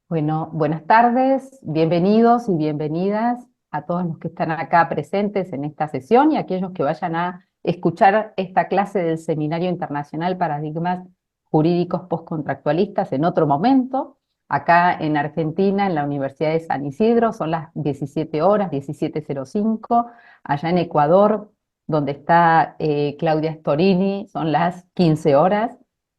Bueno, buenas tardes, bienvenidos y bienvenidas a todos los que están acá presentes en esta sesión y a aquellos que vayan a escuchar esta clase del Seminario Internacional Paradigmas Jurídicos Postcontractualistas en otro momento. Acá en Argentina, en la Universidad de San Isidro, son las 17 horas, 17:05. Allá en Ecuador, donde está Claudia Storini, son las 15 horas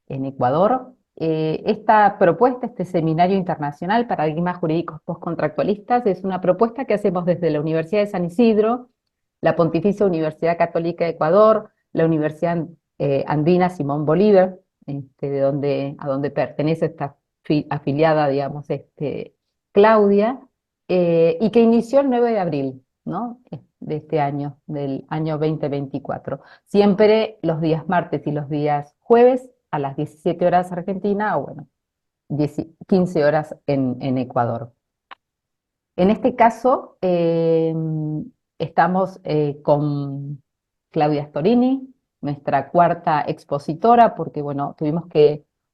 en Ecuador. Esta propuesta, este Seminario Internacional Paradigmas Jurídicos Postcontractualistas, es una propuesta que hacemos desde la Universidad de San Isidro, la Pontificia Universidad Católica de Ecuador, la Universidad Andina Simón Bolívar, a donde pertenece esta afiliada, digamos, Claudia, y que inició el 9 de abril, ¿no? De este año, del año 2024. Siempre los días martes y los días jueves a las 17 horas Argentina, o bueno, 15 horas en Ecuador. En este caso, estamos con Claudia Storini, nuestra cuarta expositora, porque bueno,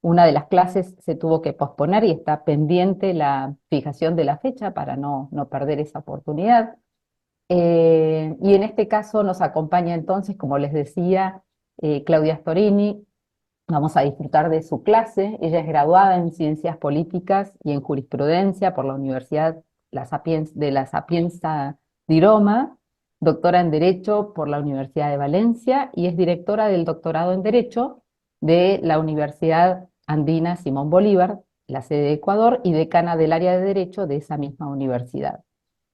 una de las clases se tuvo que posponer y está pendiente la fijación de la fecha para no perder esa oportunidad. Y en este caso nos acompaña entonces, como les decía, Claudia Storini. Vamos a disfrutar de su clase. Ella es graduada en Ciencias Políticas y en Jurisprudencia por la Universidad de la Sapienza di Roma, doctora en Derecho por la Universidad de Valencia y es directora del doctorado en Derecho de la Universidad Andina Simón Bolívar, la sede de Ecuador, y decana del área de Derecho de esa misma universidad.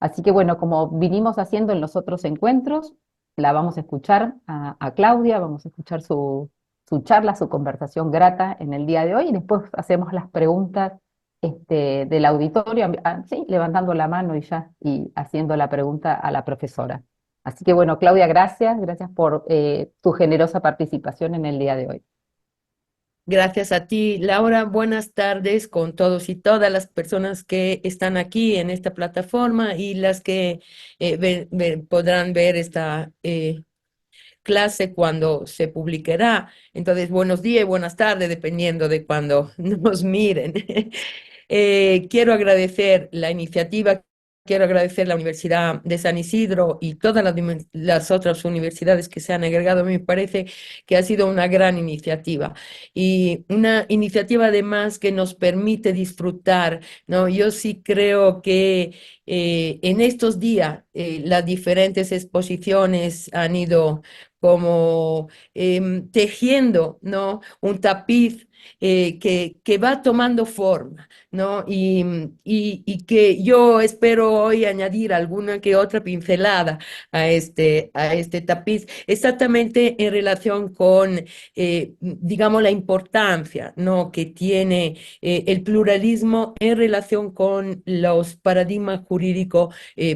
Así que bueno, como vinimos haciendo en los otros encuentros, la vamos a escuchar a Claudia, vamos a escuchar su charla, su conversación grata en el día de hoy y después hacemos las preguntas del auditorio, sí, levantando la mano y haciendo la pregunta a la profesora. Así que bueno, Claudia, gracias por tu generosa participación en el día de hoy. Gracias a ti, Laura. Buenas tardes con todos y todas las personas que están aquí en esta plataforma y las que podrán ver esta clase cuando se publicará. Entonces, buenos días y buenas tardes, dependiendo de cuando nos miren. Quiero agradecer la iniciativa. Quiero agradecer la Universidad de San Isidro y todas las otras universidades que se han agregado. Me parece que ha sido una gran iniciativa y una iniciativa además que nos permite disfrutar, ¿no? Yo sí creo que en estos días las diferentes exposiciones han ido como tejiendo, ¿no? Un tapiz que va tomando forma, ¿no? Y que yo espero hoy añadir alguna que otra pincelada a este tapiz, exactamente en relación con, digamos, la importancia, ¿no? Que tiene el pluralismo en relación con los paradigmas jurídicos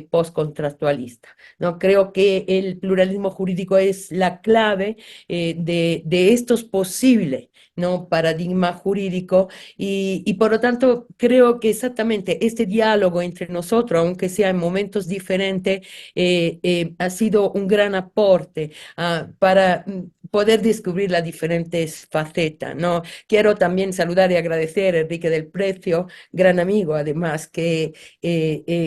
postcontractualistas, ¿no? Creo que el pluralismo jurídico es la clave de estos posibles, ¿no? Paradigma jurídico y por lo tanto creo que exactamente este diálogo entre nosotros, aunque sea en momentos diferentes, ha sido un gran aporte para poder descubrir las diferentes facetas, ¿no? Quiero también saludar y agradecer a Enrique del Precio, gran amigo además, que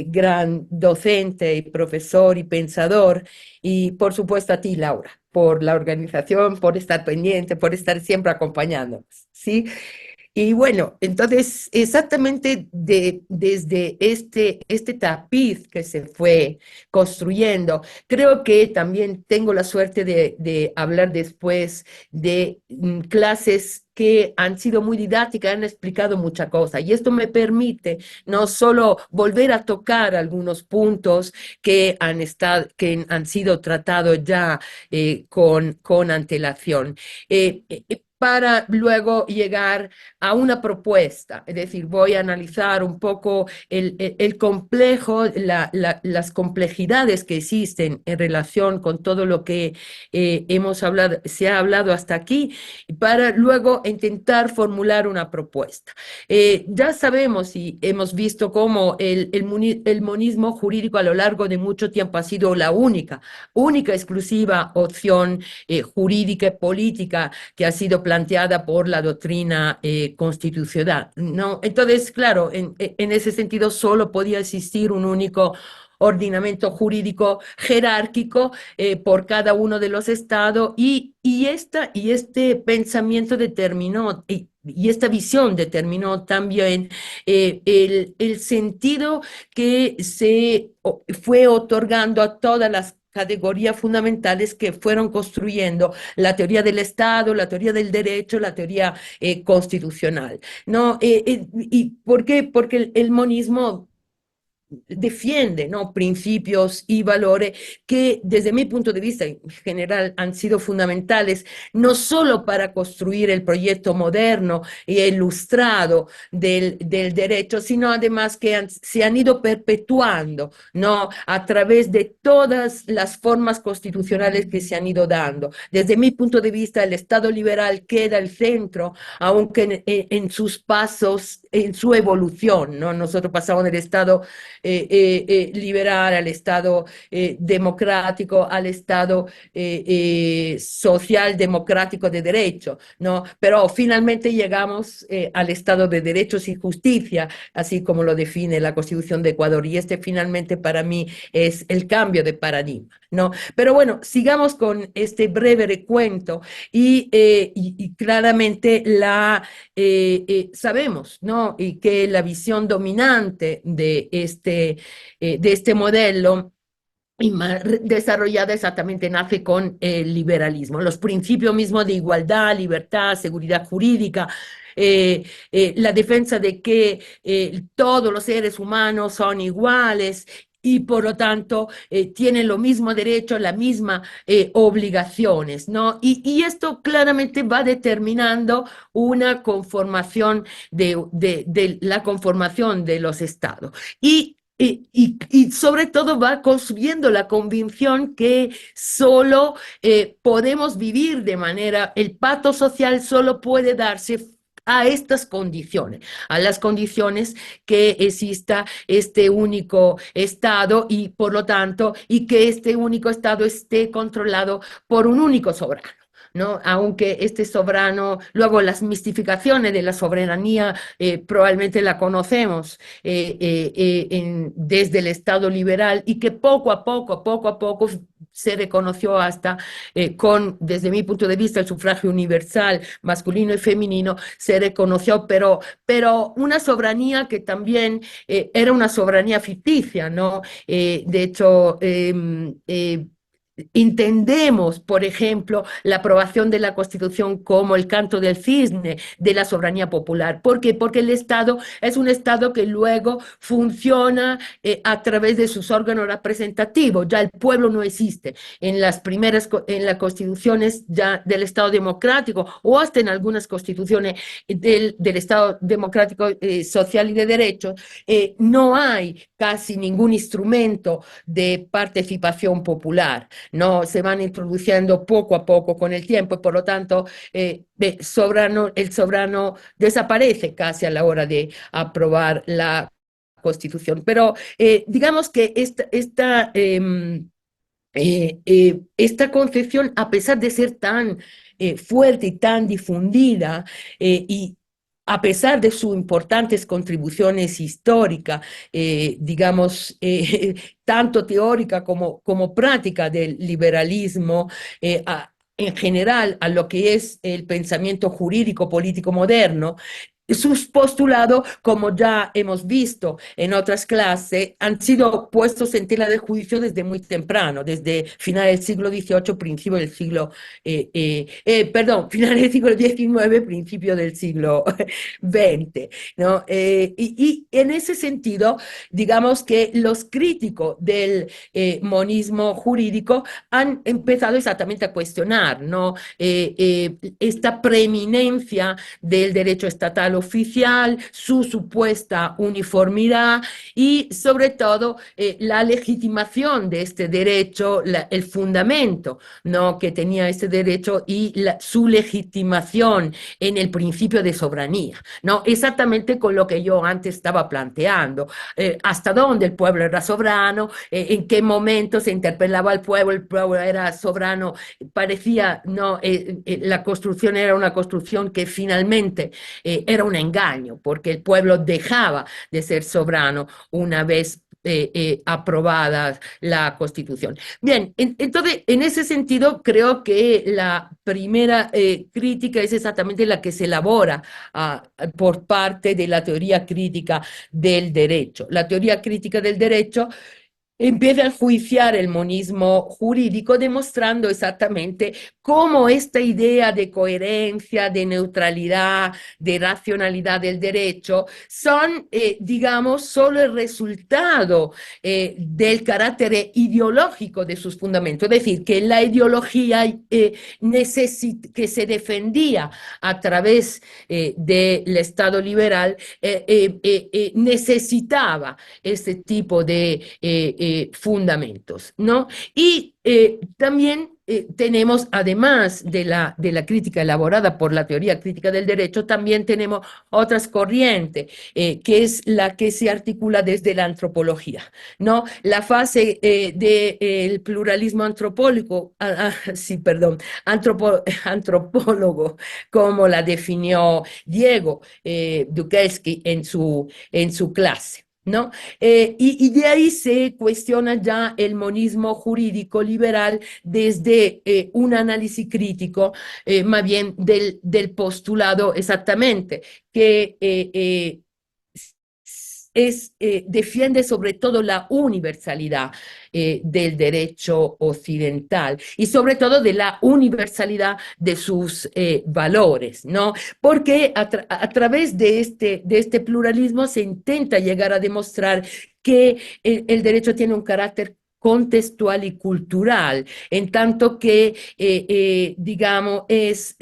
gran docente y profesor y pensador, y por supuesto a ti, Laura, por la organización, por estar pendiente, por estar siempre acompañándonos, ¿sí? Y bueno, entonces exactamente desde este tapiz que se fue construyendo, creo que también tengo la suerte de hablar después de clases que han sido muy didácticas, han explicado muchas cosas. Y esto me permite no solo volver a tocar algunos puntos que han sido tratados ya con antelación. Para luego llegar a una propuesta, es decir, voy a analizar un poco el complejo, las complejidades que existen en relación con todo lo que hemos hablado, se ha hablado hasta aquí, para luego a intentar formular una propuesta. Ya sabemos y hemos visto cómo el monismo jurídico a lo largo de mucho tiempo ha sido la única exclusiva opción jurídica y política que ha sido planteada por la doctrina constitucional, ¿no? Entonces, claro, en ese sentido solo podía existir un único ordenamiento jurídico jerárquico por cada uno de los estados y este pensamiento determinó y esta visión determinó también el sentido que se fue otorgando a todas las categorías fundamentales que fueron construyendo la teoría del Estado, la teoría del derecho, la teoría constitucional, ¿no? ¿Y por qué? Porque el monismo defiende, ¿no?, principios y valores que desde mi punto de vista en general han sido fundamentales no solo para construir el proyecto moderno y ilustrado del derecho, sino además que se han ido perpetuando, ¿no?, a través de todas las formas constitucionales que se han ido dando. Desde mi punto de vista, el Estado liberal queda el centro, aunque en sus pasos, en su evolución, ¿no? Nosotros pasamos del Estado liberal al Estado democrático, al Estado social democrático de derecho, ¿no? Pero finalmente llegamos al Estado de derechos y justicia, así como lo define la Constitución de Ecuador, y este finalmente para mí es el cambio de paradigma, ¿no? Pero bueno, sigamos con este breve recuento y claramente sabemos, ¿no?, y que la visión dominante de este modelo y más desarrollada exactamente nace con el liberalismo, los principios mismos de igualdad, libertad, seguridad jurídica, la defensa de que todos los seres humanos son iguales y por lo tanto tienen los mismos derechos, las mismas obligaciones, ¿no? Y esto claramente va determinando una conformación de la conformación de los estados. Y sobre todo va construyendo la convicción que solo podemos vivir de manera, el pacto social solo puede darse a estas condiciones, a las condiciones que exista este único Estado y por lo tanto, y que este único Estado esté controlado por un único soberano, ¿no? Aunque este soberano, luego las mistificaciones de la soberanía probablemente la conocemos desde el Estado liberal y que poco a poco se reconoció hasta desde mi punto de vista, el sufragio universal masculino y femenino se reconoció, pero una soberanía que también era una soberanía ficticia, ¿no? De hecho, entendemos, por ejemplo, la aprobación de la Constitución como el canto del cisne de la soberanía popular. ¿Por qué? Porque el Estado es un Estado que luego funciona a través de sus órganos representativos. Ya el pueblo no existe en las constituciones ya del Estado democrático o hasta en algunas constituciones del Estado democrático social y de derecho. No hay casi ningún instrumento de participación popular, no se van introduciendo poco a poco con el tiempo y por lo tanto el soberano desaparece casi a la hora de aprobar la Constitución. Pero digamos que esta concepción, a pesar de ser tan fuerte y tan difundida y a pesar de sus importantes contribuciones históricas, digamos, tanto teórica como práctica del liberalismo, en general a lo que es el pensamiento jurídico político moderno, sus postulados, como ya hemos visto en otras clases, han sido puestos en tela de juicio desde muy temprano, desde final del siglo XVIII, principio del siglo, final del siglo XIX, principio del siglo XX, ¿no? Y en ese sentido, digamos que los críticos del monismo jurídico han empezado exactamente a cuestionar, ¿no?, esta preeminencia del derecho estatal oficial, su supuesta uniformidad y sobre todo la legitimación de este derecho, el fundamento, ¿no?, que tenía este derecho y su legitimación en el principio de soberanía, ¿no? Exactamente con lo que yo antes estaba planteando, hasta dónde el pueblo era soberano, en qué momento se interpelaba al pueblo, el pueblo era soberano, parecía, no, la construcción era una construcción que finalmente era un engaño, porque el pueblo dejaba de ser soberano una vez aprobada la Constitución. Bien, entonces, en ese sentido, creo que la primera crítica es exactamente la que se elabora por parte de la teoría crítica del derecho. La teoría crítica del derecho empieza a enjuiciar el monismo jurídico, demostrando exactamente cómo esta idea de coherencia, de neutralidad, de racionalidad del derecho son, digamos, solo el resultado del carácter ideológico de sus fundamentos. Es decir, que la ideología que se defendía a través del Estado liberal necesitaba este tipo de fundamentos, ¿no? Y también tenemos, además de la crítica elaborada por la teoría crítica del derecho, también tenemos otras corrientes, que es la que se articula desde la antropología, ¿no? La fase del pluralismo antropólogo, sí, perdón, antropólogo, como la definió Diego Dukelski en su clase, ¿no? Y de ahí se cuestiona ya el monismo jurídico liberal desde un análisis crítico, más bien del postulado exactamente, que defiende sobre todo la universalidad del derecho occidental y sobre todo de la universalidad de sus valores, ¿no? Porque a través de este pluralismo se intenta llegar a demostrar que el derecho tiene un carácter contextual y cultural, en tanto que, digamos, es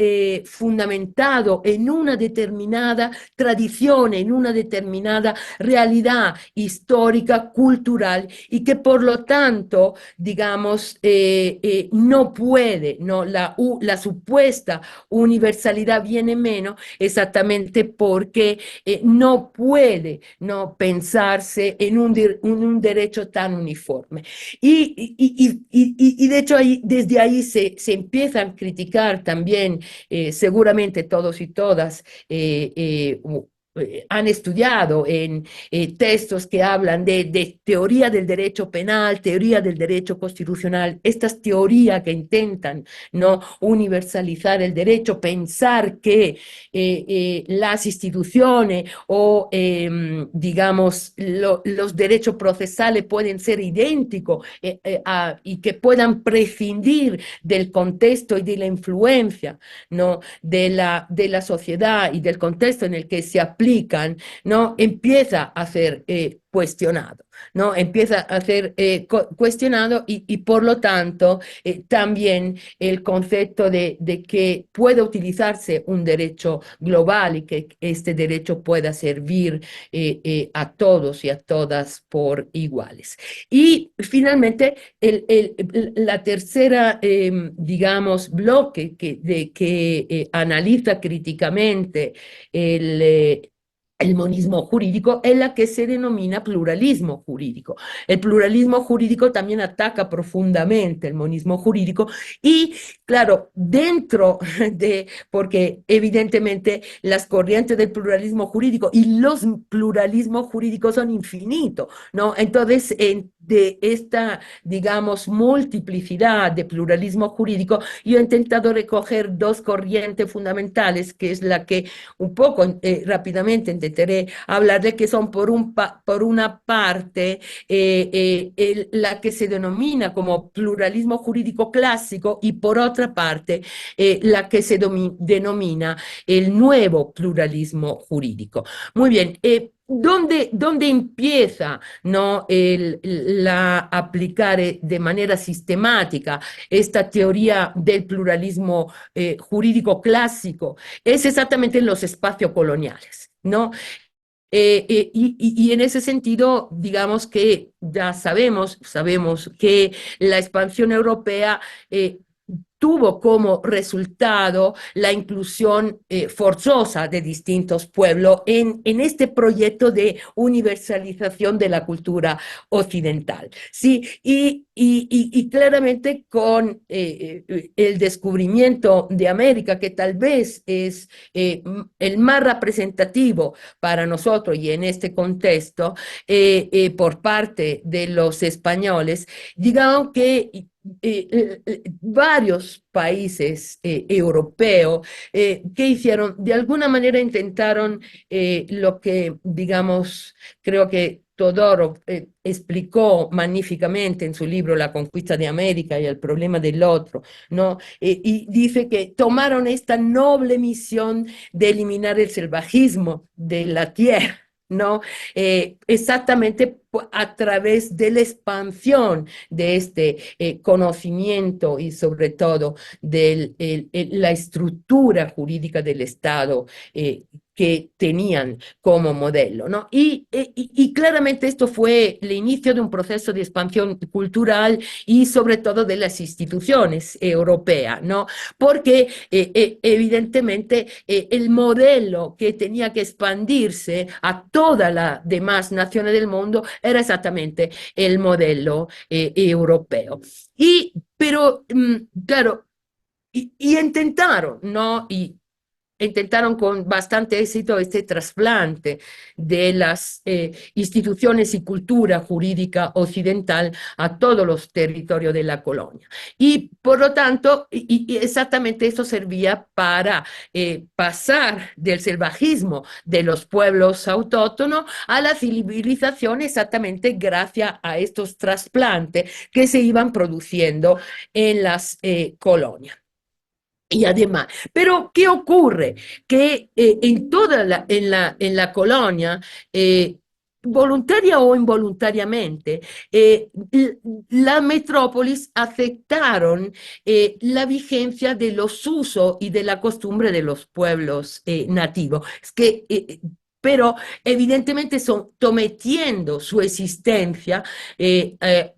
fundamentado en una determinada tradición, en una determinada realidad histórica, cultural, y que por lo tanto, digamos, no puede, ¿no? La supuesta universalidad viene menos exactamente porque no puede, ¿no?, pensarse en un derecho tan uniforme. Y de hecho desde ahí se empiezan a criticar también, seguramente todos y todas han estudiado en textos que hablan de teoría del derecho penal, teoría del derecho constitucional, estas teorías que intentan, ¿no?, universalizar el derecho, pensar que las instituciones o, digamos, los derechos procesales pueden ser idénticos y que puedan prescindir del contexto y de la influencia, ¿no?, de la sociedad y del contexto en el que se aplican, ¿no?, empieza a ser cuestionado, ¿no? Empieza a ser cuestionado y por lo tanto también el concepto de que pueda utilizarse un derecho global y que este derecho pueda servir a todos y a todas por iguales. Y finalmente la tercera, digamos, bloque que analiza críticamente el monismo jurídico es la que se denomina pluralismo jurídico. El pluralismo jurídico también ataca profundamente el monismo jurídico y, claro, dentro porque evidentemente las corrientes del pluralismo jurídico y los pluralismos jurídicos son infinitos, ¿no? Entonces, de esta, digamos, multiplicidad de pluralismo jurídico, yo he intentado recoger dos corrientes fundamentales, que es la que un poco rápidamente intentaré hablar de, que son por una parte la que se denomina como pluralismo jurídico clásico y por otra parte la que se denomina el nuevo pluralismo jurídico. Muy bien, ¿dónde empieza, ¿no? La aplicar de manera sistemática esta teoría del pluralismo jurídico clásico? Es exactamente en los espacios coloniales, ¿no? Y en ese sentido, digamos que ya sabemos que la expansión europea tuvo como resultado la inclusión forzosa de distintos pueblos en este proyecto de universalización de la cultura occidental. Sí, y claramente con el descubrimiento de América, que tal vez es el más representativo para nosotros y en este contexto, por parte de los españoles, digamos que varios países europeos que hicieron, de alguna manera intentaron lo que, digamos, creo que Todorov explicó magníficamente en su libro La conquista de América y el problema del otro, ¿no? Y dice que tomaron esta noble misión de eliminar el salvajismo de la tierra, ¿no? Exactamente a través de la expansión de este conocimiento y sobre todo de la estructura jurídica del Estado que tenían como modelo, ¿no? Y claramente esto fue el inicio de un proceso de expansión cultural y sobre todo de las instituciones europeas, ¿no? Porque evidentemente el modelo que tenía que expandirse a todas las demás naciones del mundo era exactamente el modelo europeo. Pero, claro, y intentaron, ¿no? Y intentaron con bastante éxito este trasplante de las instituciones y cultura jurídica occidental a todos los territorios de la colonia. Y por lo tanto, y exactamente eso servía para pasar del salvajismo de los pueblos autóctonos a la civilización exactamente gracias a estos trasplantes que se iban produciendo en las colonias. Y además, pero ¿qué ocurre? Que en toda en la colonia, voluntaria o involuntariamente, las metrópolis aceptaron la vigencia de los usos y de la costumbre de los pueblos nativos. Es que pero evidentemente sometiendo su existencia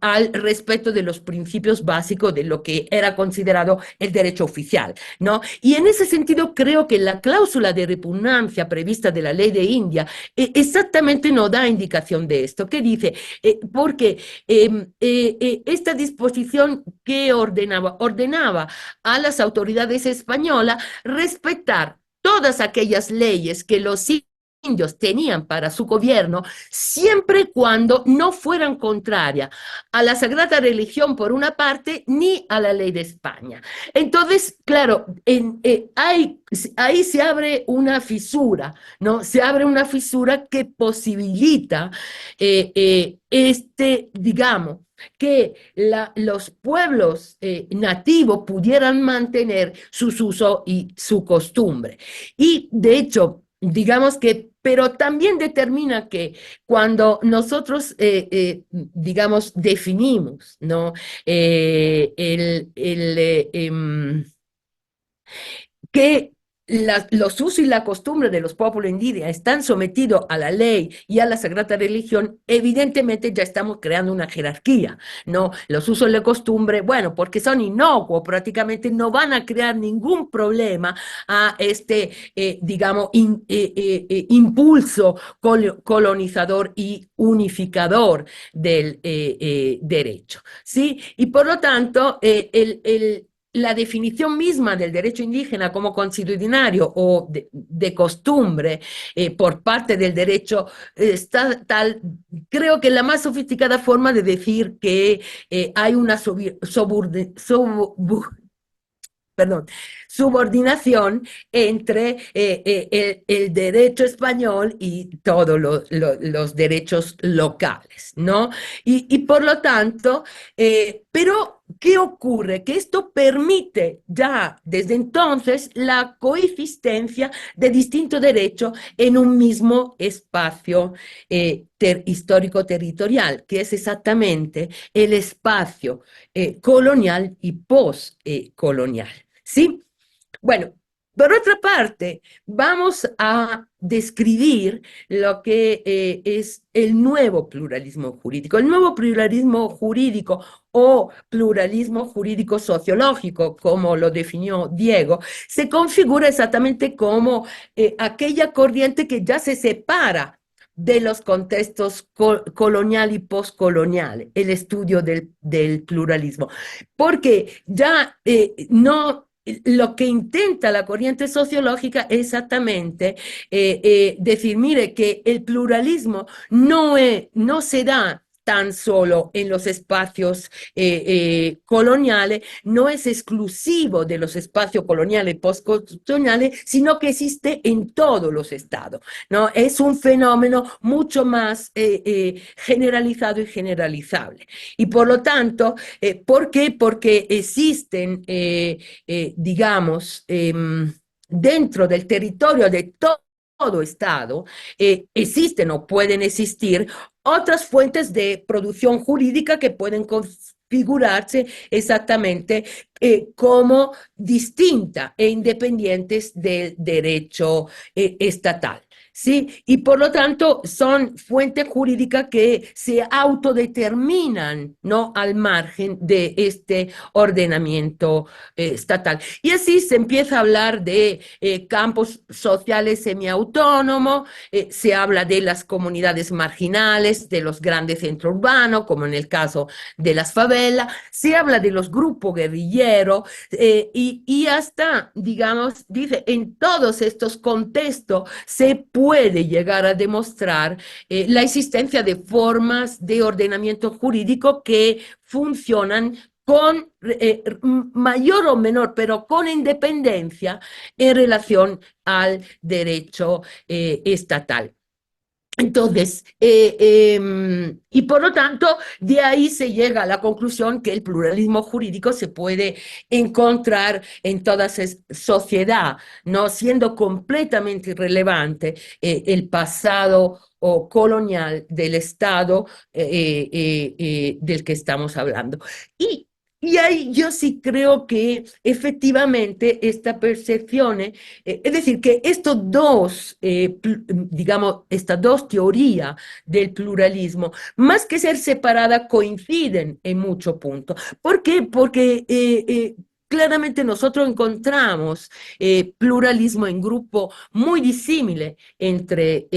al respeto de los principios básicos de lo que era considerado el derecho oficial, ¿no? Y en ese sentido creo que la cláusula de repugnancia prevista de la ley de India exactamente no da indicación de esto. ¿Qué dice? Porque esta disposición que ordenaba a las autoridades españolas respetar todas aquellas leyes que los indios tenían para su gobierno, siempre y cuando no fueran contrarias a la sagrada religión por una parte, ni a la ley de España. Entonces, claro, ahí se abre una fisura, ¿no? Se abre una fisura que posibilita digamos, que los pueblos nativos pudieran mantener sus usos y su costumbre. Y de hecho, digamos que, pero también determina que cuando nosotros, digamos, definimos, ¿no? Que los usos y la costumbre de los pueblos indígenas están sometidos a la ley y a la sagrada religión, evidentemente ya estamos creando una jerarquía, ¿no? Los usos y la costumbre, bueno, porque son inocuos, prácticamente no van a crear ningún problema a este, digamos, impulso colonizador y unificador del derecho, ¿sí? Y por lo tanto, la definición misma del derecho indígena como consuetudinario o de costumbre por parte del derecho está tal, creo que la más sofisticada forma de decir que hay una perdón, subordinación entre el derecho español y todos los derechos locales, ¿no? Y por lo tanto, pero ¿qué ocurre? Que esto permite ya desde entonces la coexistencia de distintos derechos en un mismo espacio histórico territorial, que es exactamente el espacio colonial y postcolonial. ¿Sí? Bueno, por otra parte, vamos a describir lo que es el nuevo pluralismo jurídico. El nuevo pluralismo jurídico o pluralismo jurídico sociológico, como lo definió Diego, se configura exactamente como aquella corriente que ya se separa de los contextos colonial y postcolonial, el estudio del pluralismo, porque ya no lo que intenta la corriente sociológica es exactamente decir, mire, que el pluralismo no se da tan solo en los espacios coloniales, no es exclusivo de los espacios coloniales y postcoloniales, sino que existe en todos los estados, ¿no? Es un fenómeno mucho más generalizado y generalizable. Y por lo tanto, ¿por qué? Porque existen digamos, dentro del territorio de todo Estado, existen o pueden existir otras fuentes de producción jurídica que pueden configurarse exactamente como distinta e independientes del derecho estatal. ¿Sí? Y por lo tanto son fuentes jurídicas que se autodeterminan, ¿no? Al margen de este ordenamiento estatal. Y así se empieza a hablar de campos sociales semiautónomos, se habla de las comunidades marginales, de los grandes centros urbanos, como en el caso de las favelas, se habla de los grupos guerrilleros y hasta, digamos, dice, en todos estos contextos se puede llegar a demostrar la existencia de formas de ordenamiento jurídico que funcionan con mayor o menor, pero con independencia en relación al derecho estatal. Entonces, y por lo tanto, de ahí se llega a la conclusión que el pluralismo jurídico se puede encontrar en toda sociedad, no siendo completamente irrelevante el pasado o colonial del Estado del que estamos hablando. Y y ahí yo sí creo que efectivamente esta percepción, es decir, que estos dos, digamos, estas dos teorías del pluralismo, más que ser separadas, coinciden en muchos puntos. ¿Por qué? Porque claramente nosotros encontramos pluralismo en grupo muy disímile entre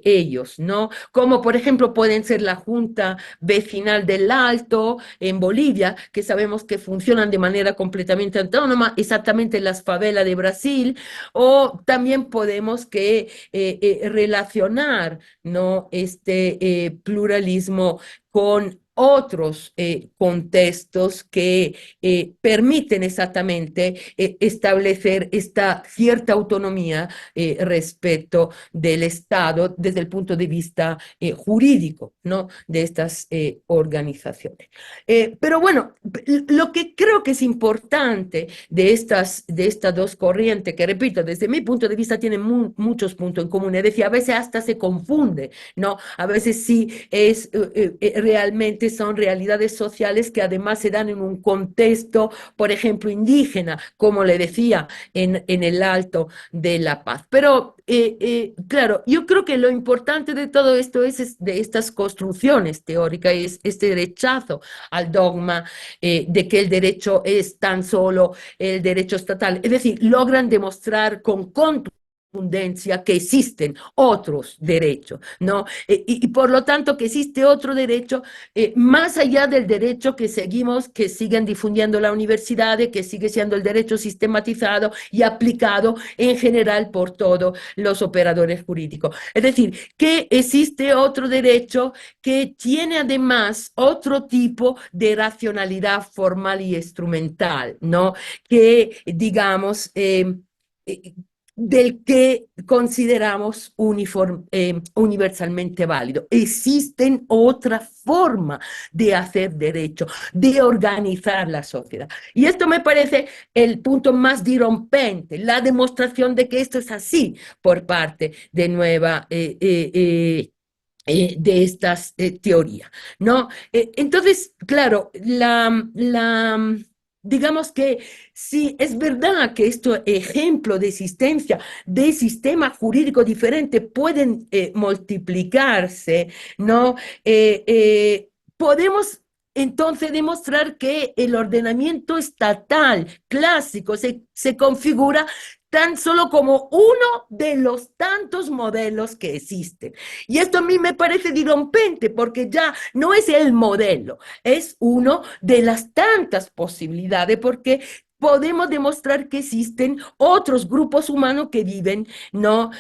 ellos, ¿no? Como por ejemplo pueden ser la Junta Vecinal del Alto en Bolivia, que sabemos que funcionan de manera completamente autónoma, exactamente en las favelas de Brasil, o también podemos relacionar, ¿no? Este pluralismo con otros contextos que permiten exactamente establecer esta cierta autonomía respecto del Estado desde el punto de vista jurídico, ¿no? De estas organizaciones. Pero bueno, lo que creo que es importante de estas dos corrientes, que repito, desde mi punto de vista tienen muchos puntos en común, es decir, a veces hasta se confunde, ¿no? A veces sí realmente son realidades sociales que además se dan en un contexto, por ejemplo, indígena, como le decía, en el Alto de La Paz. Pero claro, yo creo que lo importante de todo esto es de estas construcciones teóricas, es este rechazo al dogma de que el derecho es tan solo el derecho estatal. Es decir, logran demostrar con contundencia que existen otros derechos, ¿no? Y por lo tanto que existe otro derecho más allá del derecho que seguimos, que siguen difundiendo la universidad, que sigue siendo el derecho sistematizado y aplicado en general por todos los operadores jurídicos. Es decir, que existe otro derecho que tiene además otro tipo de racionalidad formal y instrumental, ¿no? Que, digamos, del que consideramos universalmente válido. Existen otra forma de hacer derecho, de organizar la sociedad. Y esto me parece el punto más dirompente, la demostración de que esto es así por parte de de estas teorías, ¿no? Entonces, claro, digamos que sí, es verdad que estos ejemplos de existencia de sistemas jurídicos diferentes pueden multiplicarse, ¿no? Podemos entonces demostrar que el ordenamiento estatal clásico se configura tan solo como uno de los tantos modelos que existen. Y esto a mí me parece dirompente porque ya no es el modelo, es uno de las tantas posibilidades porque podemos demostrar que existen otros grupos humanos que viven, ¿no?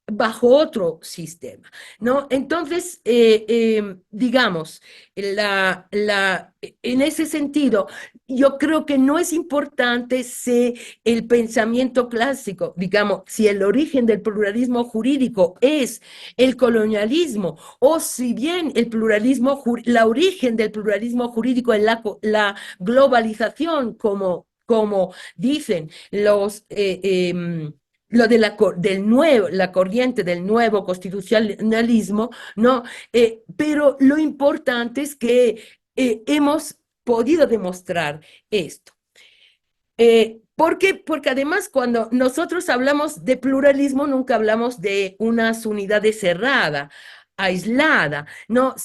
Bajo otro sistema, ¿no? Entonces, digamos, en ese sentido, yo creo que no es importante si el pensamiento clásico, digamos, si el origen del pluralismo jurídico es el colonialismo, o si bien el pluralismo, la origen del pluralismo jurídico es la globalización, como dicen lo de la corriente del nuevo constitucionalismo, ¿no? Pero lo importante es que hemos podido demostrar esto. ¿Por qué? Porque además cuando nosotros hablamos de pluralismo, nunca hablamos de unas unidades cerradas, aislada, no,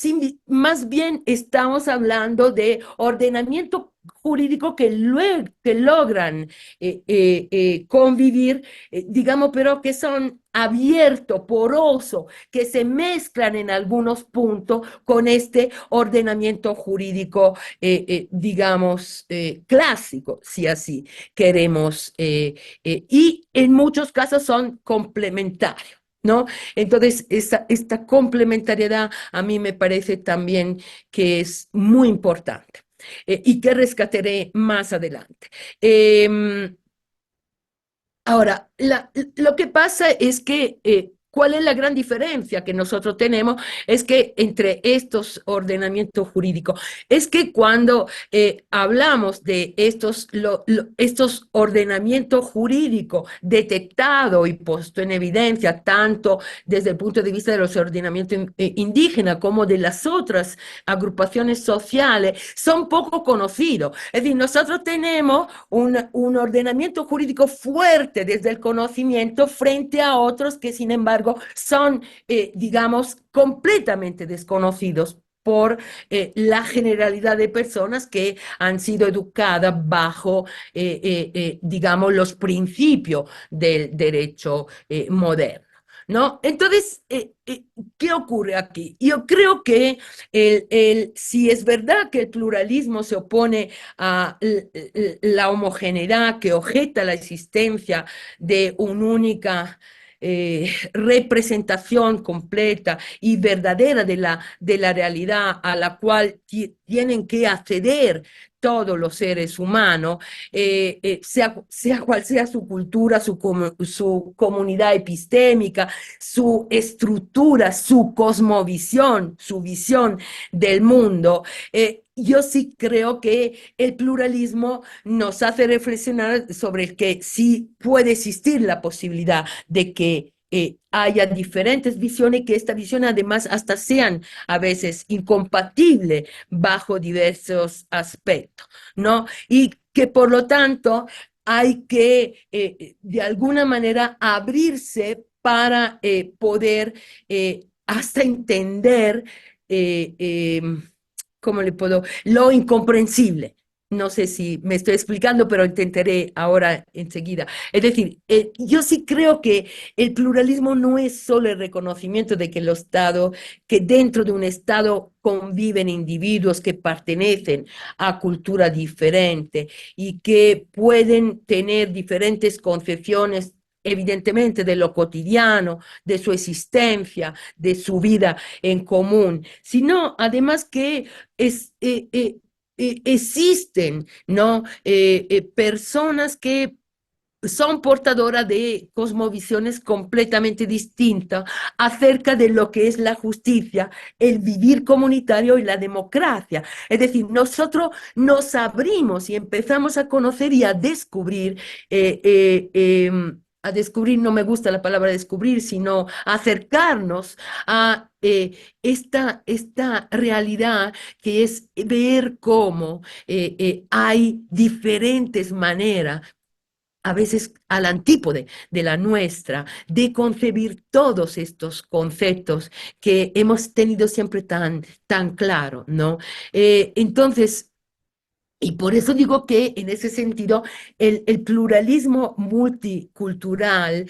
más bien estamos hablando de ordenamiento jurídico que logran convivir, digamos, pero que son abiertos, porosos, que se mezclan en algunos puntos con este ordenamiento jurídico, digamos, clásico, si así queremos, y en muchos casos son complementarios. ¿No? Entonces, esta complementariedad a mí me parece también que es muy importante y que rescataré más adelante. Eh, Ahora, lo que pasa es que, ¿cuál es la gran diferencia que nosotros tenemos? Es que entre estos ordenamientos jurídicos, es que cuando hablamos de estos ordenamientos jurídicos detectados y puestos en evidencia, tanto desde el punto de vista de los ordenamientos indígenas como de las otras agrupaciones sociales, son poco conocidos. Es decir, nosotros tenemos un ordenamiento jurídico fuerte desde el conocimiento frente a otros que, sin embargo, son, digamos, completamente desconocidos por la generalidad de personas que han sido educadas bajo, digamos, los principios del derecho moderno. ¿No? Entonces, ¿qué ocurre aquí? Yo creo que si es verdad que el pluralismo se opone a la homogeneidad, que objeta la existencia de una única representación completa y verdadera de la realidad a la cual tienen que acceder todos los seres humanos, sea cual sea su cultura, su comunidad epistémica, su estructura, su cosmovisión, su visión del mundo. Yo sí creo que el pluralismo nos hace reflexionar sobre que sí puede existir la posibilidad de que haya diferentes visiones y que esta visión además hasta sean a veces incompatibles bajo diversos aspectos, ¿no? Y que por lo tanto hay que de alguna manera abrirse para poder hasta entender eh, eh, ¿cómo le puedo? Lo incomprensible. No sé si me estoy explicando, pero intentaré ahora enseguida. Es decir, yo sí creo que el pluralismo no es solo el reconocimiento de que que dentro de un Estado conviven individuos que pertenecen a cultura diferente y que pueden tener diferentes concepciones evidentemente de lo cotidiano, de su existencia, de su vida en común, sino además que es, existen, ¿no? Personas que son portadoras de cosmovisiones completamente distintas acerca de lo que es la justicia, el vivir comunitario y la democracia. Es decir, nosotros nos abrimos y empezamos a conocer y a descubrir, no me gusta la palabra descubrir, sino acercarnos a esta realidad que es ver cómo hay diferentes maneras, a veces al antípode de la nuestra, de concebir todos estos conceptos que hemos tenido siempre tan claro, ¿no? Entonces, y por eso digo que en ese sentido el pluralismo multicultural,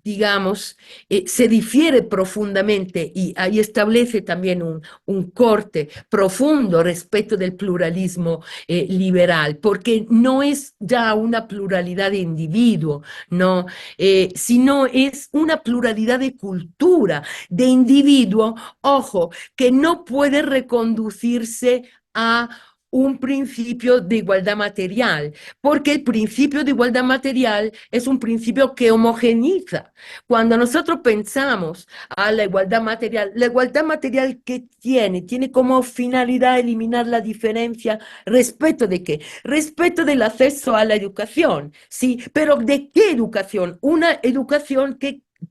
digamos, se difiere profundamente y ahí establece también un corte profundo respecto del pluralismo liberal, porque no es ya una pluralidad de individuo, no, sino es una pluralidad de cultura, de individuo, ojo, que no puede reconducirse a un principio de igualdad material, porque el principio de igualdad material es un principio que homogeniza. Cuando nosotros pensamos a la igualdad material que tiene como finalidad eliminar la diferencia respecto de qué, respecto del acceso a la educación, sí, pero ¿de qué educación? Una educación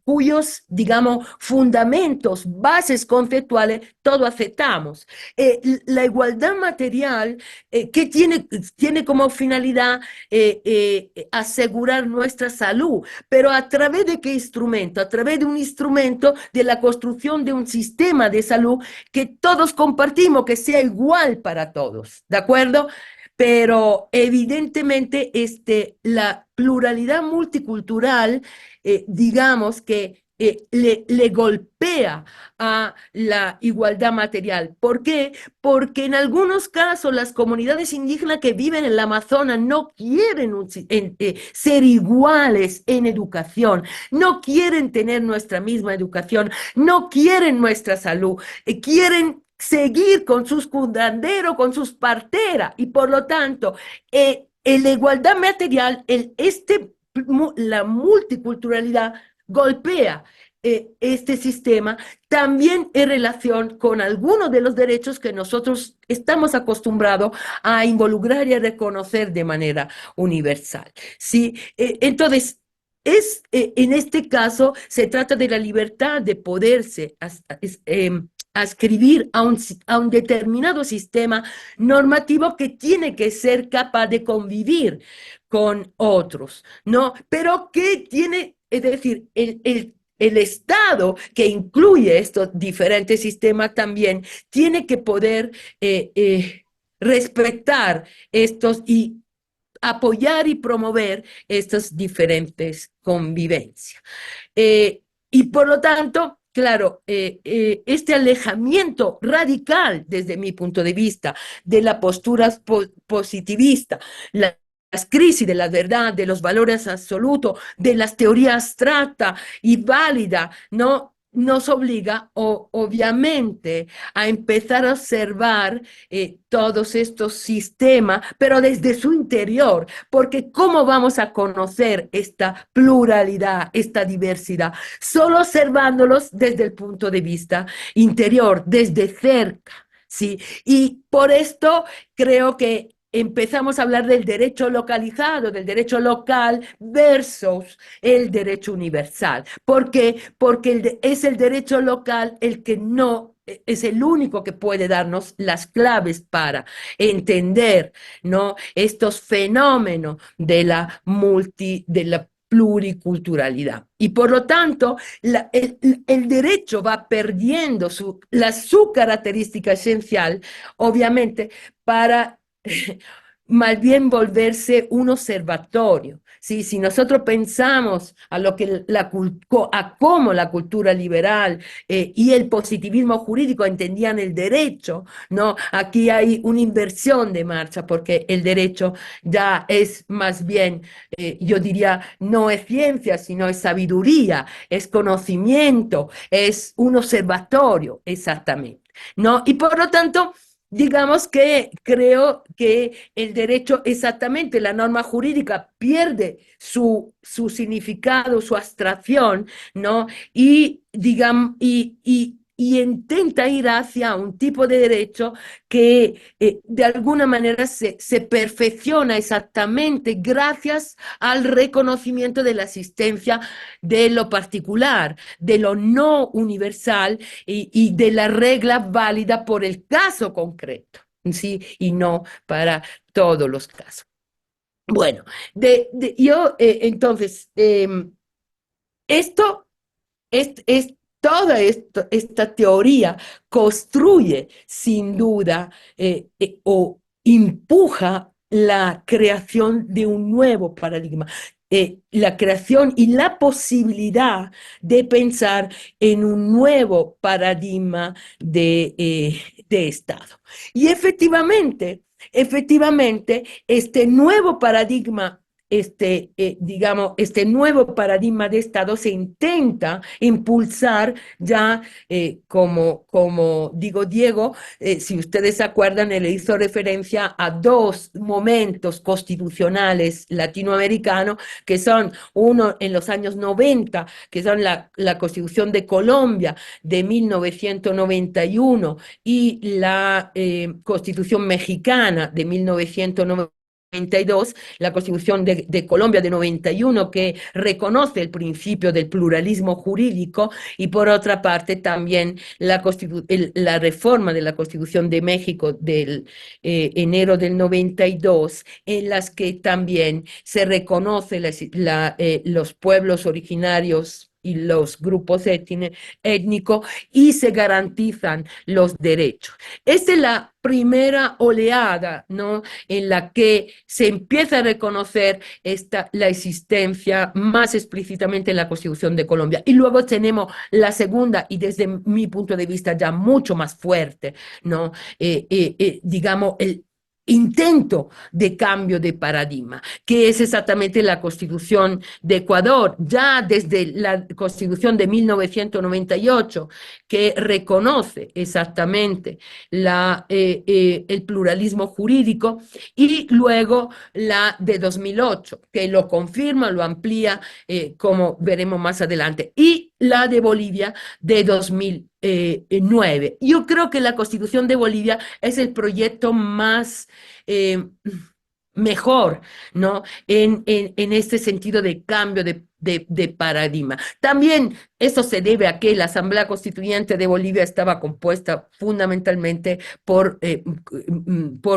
cuyos, digamos, fundamentos, bases conceptuales, todo aceptamos. La igualdad material que tiene como finalidad asegurar nuestra salud, pero ¿a través de qué instrumento? A través de un instrumento de la construcción de un sistema de salud que todos compartimos, que sea igual para todos, ¿de acuerdo? Pero evidentemente la pluralidad multicultural, digamos que le golpea a la igualdad material. ¿Por qué? Porque en algunos casos las comunidades indígenas que viven en la Amazonas no quieren ser iguales en educación, no quieren tener nuestra misma educación, no quieren nuestra salud, quieren seguir con sus curanderos, con sus parteras, y por lo tanto, la igualdad material, la multiculturalidad golpea este sistema también en relación con algunos de los derechos que nosotros estamos acostumbrados a involucrar y a reconocer de manera universal. ¿Sí? Entonces, en este caso se trata de la libertad de poderse ascribir a un determinado sistema normativo que tiene que ser capaz de convivir con otros, ¿no? Pero que tiene, es decir, el Estado que incluye estos diferentes sistemas también tiene que poder respetar estos y apoyar y promover estas diferentes convivencias. Y por lo tanto, claro, este alejamiento radical, desde mi punto de vista, de la postura positivista, las crisis de la verdad, de los valores absolutos, de las teorías abstractas y válidas, ¿no? Nos obliga, obviamente, a empezar a observar todos estos sistemas, pero desde su interior, porque ¿cómo vamos a conocer esta pluralidad, esta diversidad? Solo observándolos desde el punto de vista interior, desde cerca, ¿sí? Y por esto creo que empezamos a hablar del derecho localizado, del derecho local versus el derecho universal. ¿Por qué? Porque es el derecho local el que no es el único que puede darnos las claves para entender, ¿no? Estos fenómenos de la pluriculturalidad. Y por lo tanto, el derecho va perdiendo su característica esencial, obviamente, para más bien volverse un observatorio. ¿Sí? Si nosotros pensamos a lo que a cómo la cultura liberal y el positivismo jurídico entendían el derecho, ¿no? Aquí hay una inversión de marcha porque el derecho ya es más bien, yo diría, no es ciencia, sino es sabiduría, es conocimiento, es un observatorio, exactamente, ¿no? Y por lo tanto, digamos que creo que el derecho, exactamente, la norma jurídica pierde su significado, su abstracción, ¿no? Y, digamos, y intenta ir hacia un tipo de derecho que de alguna manera se perfecciona exactamente gracias al reconocimiento de la existencia de lo particular, de lo no universal y de la regla válida por el caso concreto, ¿sí? Y no para todos los casos. Bueno, yo entonces, esto es toda esta teoría construye sin duda o empuja la creación de un nuevo paradigma, la creación y la posibilidad de pensar en un nuevo paradigma de Estado. Y efectivamente, este nuevo paradigma digamos, este nuevo paradigma de Estado se intenta impulsar ya, como digo Diego, si ustedes se acuerdan, él hizo referencia a dos momentos constitucionales latinoamericanos, que son uno en los años 90, que son la Constitución de Colombia de 1991 y la Constitución Mexicana de 1992, la Constitución de Colombia de 91, que reconoce el principio del pluralismo jurídico, y por otra parte también la reforma de la Constitución de México del enero del 92, en las que también se reconoce los pueblos originarios y los grupos étnicos y se garantizan los derechos. Esta es la primera oleada, ¿no?, en la que se empieza a reconocer la existencia más explícitamente en la Constitución de Colombia. Y luego tenemos la segunda, y desde mi punto de vista ya mucho más fuerte, ¿no? Digamos, el intento de cambio de paradigma, que es exactamente la Constitución de Ecuador, ya desde la Constitución de 1998, que reconoce exactamente el pluralismo jurídico, y luego la de 2008, que lo confirma, lo amplía, como veremos más adelante, y la de Bolivia de 2009. Yo creo que la Constitución de Bolivia es el proyecto más mejor, ¿no?, en este sentido de cambio de paradigma. También eso se debe a que la Asamblea Constituyente de Bolivia estaba compuesta fundamentalmente por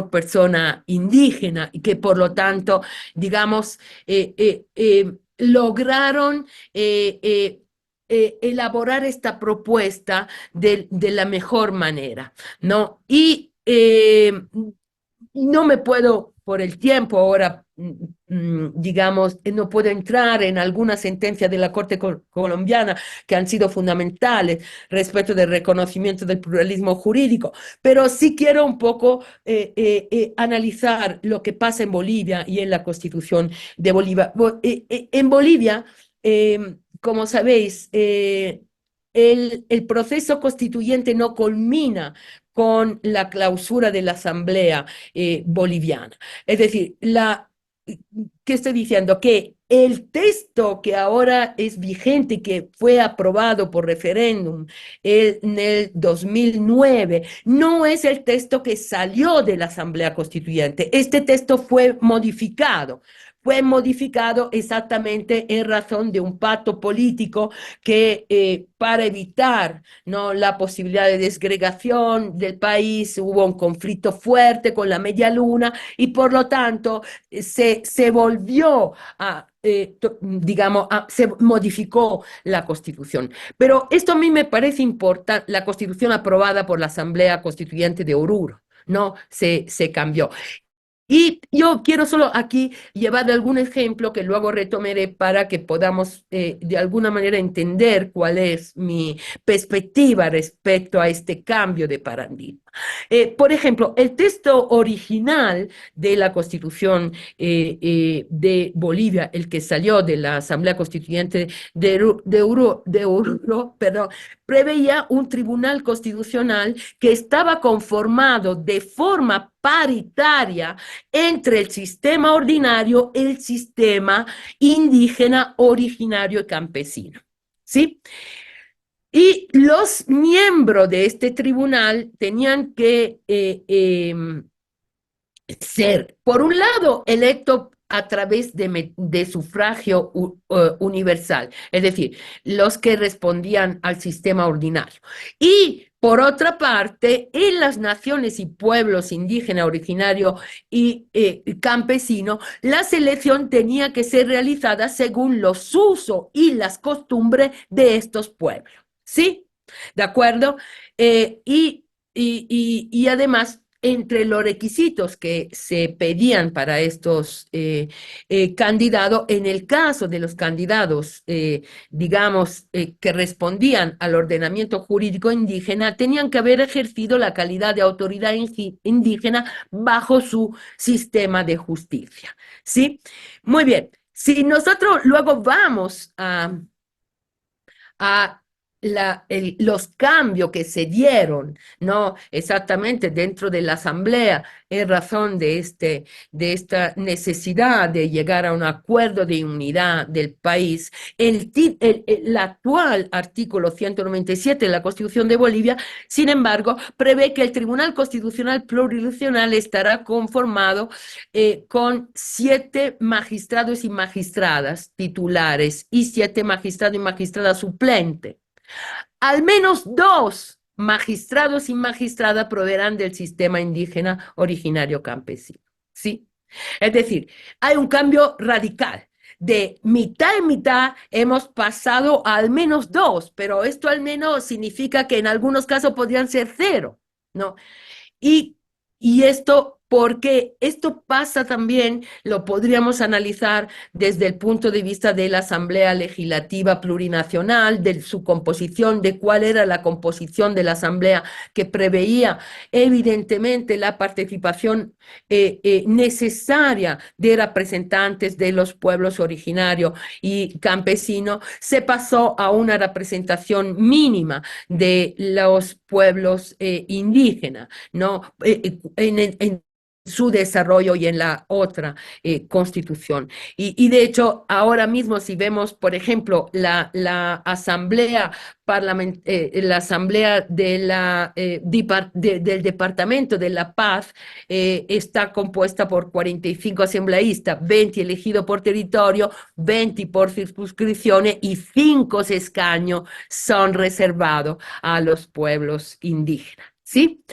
persona indígena, y que por lo tanto, digamos, lograron elaborar esta propuesta de la mejor manera, ¿no? Y no me puedo, por el tiempo ahora, digamos, no puedo entrar en algunas sentencias de la Corte colombiana que han sido fundamentales respecto del reconocimiento del pluralismo jurídico, pero sí quiero un poco analizar lo que pasa en Bolivia y en la Constitución de Bolivia. En Bolivia, como sabéis, el proceso constituyente no culmina con la clausura de la Asamblea boliviana. Es decir, ¿qué estoy diciendo? Que el texto que ahora es vigente, que fue aprobado por referéndum en el 2009, no es el texto que salió de la Asamblea Constituyente. Este texto fue modificado exactamente en razón de un pacto político que, para evitar, ¿no?, la posibilidad de desgregación del país, hubo un conflicto fuerte con la Media Luna, y por lo tanto se volvió digamos, se modificó la Constitución. Pero esto a mí me parece importante, la Constitución aprobada por la Asamblea Constituyente de Oruro, ¿no? Se cambió. Y yo quiero solo aquí llevar algún ejemplo que luego retomaré para que podamos de alguna manera entender cuál es mi perspectiva respecto a este cambio de paradigma. Por ejemplo, el texto original de la Constitución de Bolivia, el que salió de la Asamblea Constituyente perdón, preveía un tribunal constitucional que estaba conformado de forma paritaria entre el sistema ordinario y el sistema indígena, originario y campesino. ¿Sí? Y los miembros de este tribunal tenían que ser, por un lado, electos a través de sufragio universal, es decir, los que respondían al sistema ordinario. Y por otra parte, en las naciones y pueblos indígenas, originarios y campesinos, la selección tenía que ser realizada según los usos y las costumbres de estos pueblos. ¿Sí? ¿De acuerdo? Y además, entre los requisitos que se pedían para estos candidatos, en el caso de los candidatos, digamos, que respondían al ordenamiento jurídico indígena, tenían que haber ejercido la calidad de autoridad indígena bajo su sistema de justicia. ¿Sí? Muy bien. Si nosotros luego vamos a los cambios que se dieron, ¿no? Exactamente dentro de la Asamblea, en razón de esta necesidad de llegar a un acuerdo de unidad del país. El actual artículo 197 de la Constitución de Bolivia, sin embargo, prevé que el Tribunal Constitucional Plurinacional estará conformado con 7 magistrados y magistradas titulares y 7 magistrados y magistradas suplentes. Al menos 2 magistrados y magistradas proveerán del sistema indígena originario campesino. ¿Sí? Es decir, hay un cambio radical. De mitad en mitad hemos pasado a al menos 2, pero esto al menos significa que en algunos casos podrían ser 0, ¿no? Y, y esto, porque esto pasa también, lo podríamos analizar desde el punto de vista de la Asamblea Legislativa Plurinacional, de su composición, de cuál era la composición de la Asamblea que preveía evidentemente la participación necesaria de representantes de los pueblos originarios y campesinos, se pasó a una representación mínima de los pueblos indígenas, ¿no? En su desarrollo y en la otra constitución. Y de hecho, ahora mismo, si vemos, por ejemplo, la asamblea la asamblea del Departamento de La Paz está compuesta por 45 asambleístas, 20 elegidos por territorio, 20 por circunscripciones y 5 escaños son reservados a los pueblos indígenas. ¿Sí?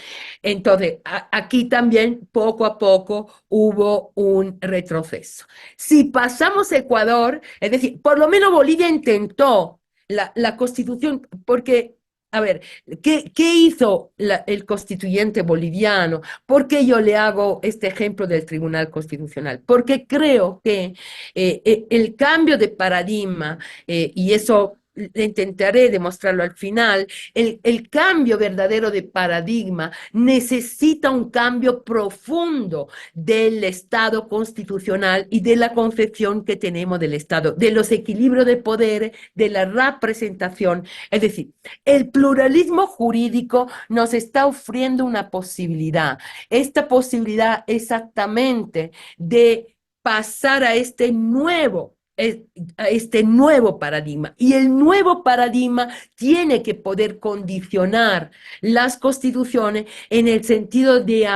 Entonces, aquí también poco a poco hubo un retroceso. Si pasamos a Ecuador, es decir, por lo menos Bolivia intentó la constitución, porque, a ver, ¿qué hizo el constituyente boliviano? ¿Por qué yo le hago este ejemplo del Tribunal Constitucional? Porque creo que el cambio de paradigma, y eso intentaré demostrarlo al final, el cambio verdadero de paradigma necesita un cambio profundo del Estado constitucional y de la concepción que tenemos del Estado, de los equilibrios de poder, de la representación. Es decir, el pluralismo jurídico nos está ofreciendo una posibilidad. Esta posibilidad exactamente de pasar a este nuevo paradigma. Y el nuevo paradigma tiene que poder condicionar las constituciones en el sentido de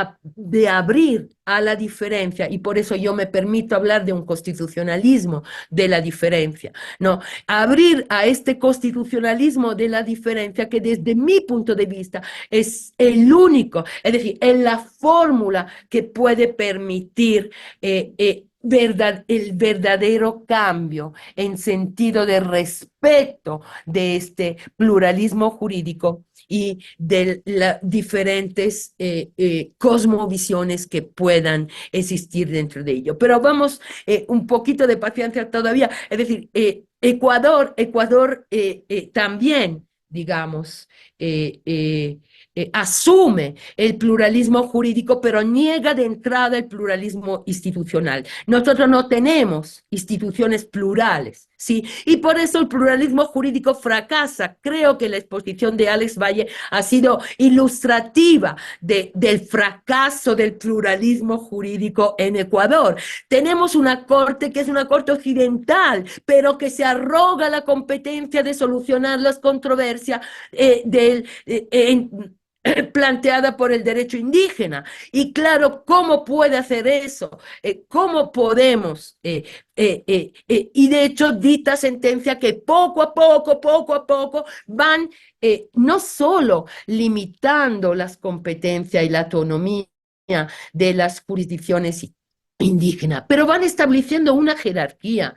abrir a la diferencia, y por eso yo me permito hablar de un constitucionalismo de la diferencia, ¿no? Abrir a este constitucionalismo de la diferencia que desde mi punto de vista es el único, es decir, es la fórmula que puede permitir el verdadero cambio en sentido de respeto de este pluralismo jurídico y de las diferentes cosmovisiones que puedan existir dentro de ello. Pero vamos, un poquito de paciencia todavía, es decir, Ecuador también, digamos, asume el pluralismo jurídico, pero niega de entrada el pluralismo institucional. Nosotros no tenemos instituciones plurales, ¿sí? Y por eso el pluralismo jurídico fracasa. Creo que la exposición de Alex Valle ha sido ilustrativa del fracaso del pluralismo jurídico en Ecuador. Tenemos una corte que es una corte occidental, pero que se arroga la competencia de solucionar las controversias planteada por el derecho indígena. Y claro, ¿cómo puede hacer eso? ¿Cómo podemos? Y de hecho, dicta sentencia que poco a poco, van no solo limitando las competencias y la autonomía de las jurisdicciones indígenas, pero van estableciendo una jerarquía.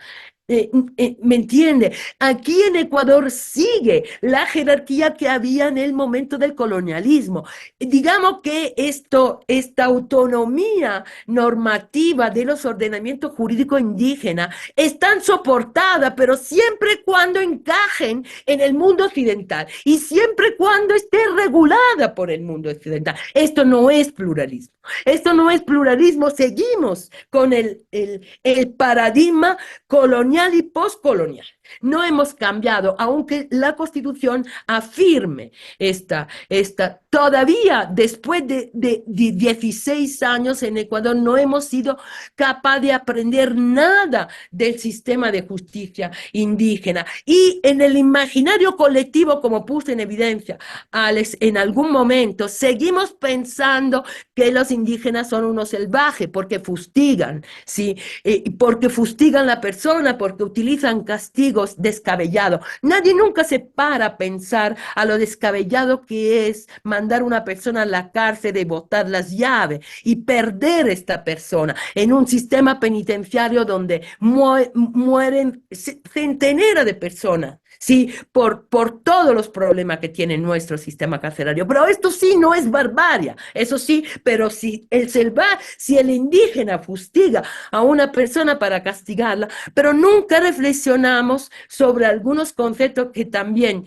¿Me entiende? Aquí en Ecuador sigue la jerarquía que había en el momento del colonialismo. Digamos que esta autonomía normativa de los ordenamientos jurídicos indígenas están soportadas, pero siempre cuando encajen en el mundo occidental y siempre cuando esté regulada por el mundo occidental. Esto no es pluralismo. Esto no es pluralismo. Seguimos con el paradigma colonial y postcolonial. No hemos cambiado, aunque la Constitución afirme todavía después de 16 años en Ecuador no hemos sido capaces de aprender nada del sistema de justicia indígena. Y en el imaginario colectivo, como puse en evidencia, Alex, en algún momento seguimos pensando que los indígenas son unos salvajes porque fustigan, ¿sí? Porque fustigan a la persona, porque utilizan castigos descabellados. Nadie nunca se para a pensar a lo descabellado que es mandar a una persona a la cárcel y botar las llaves y perder esta persona en un sistema penitenciario donde mueren centenares de personas. Sí, por todos los problemas que tiene nuestro sistema carcerario. Pero esto sí no es barbarie, eso sí, pero si el indígena fustiga a una persona para castigarla, pero nunca reflexionamos sobre algunos conceptos que también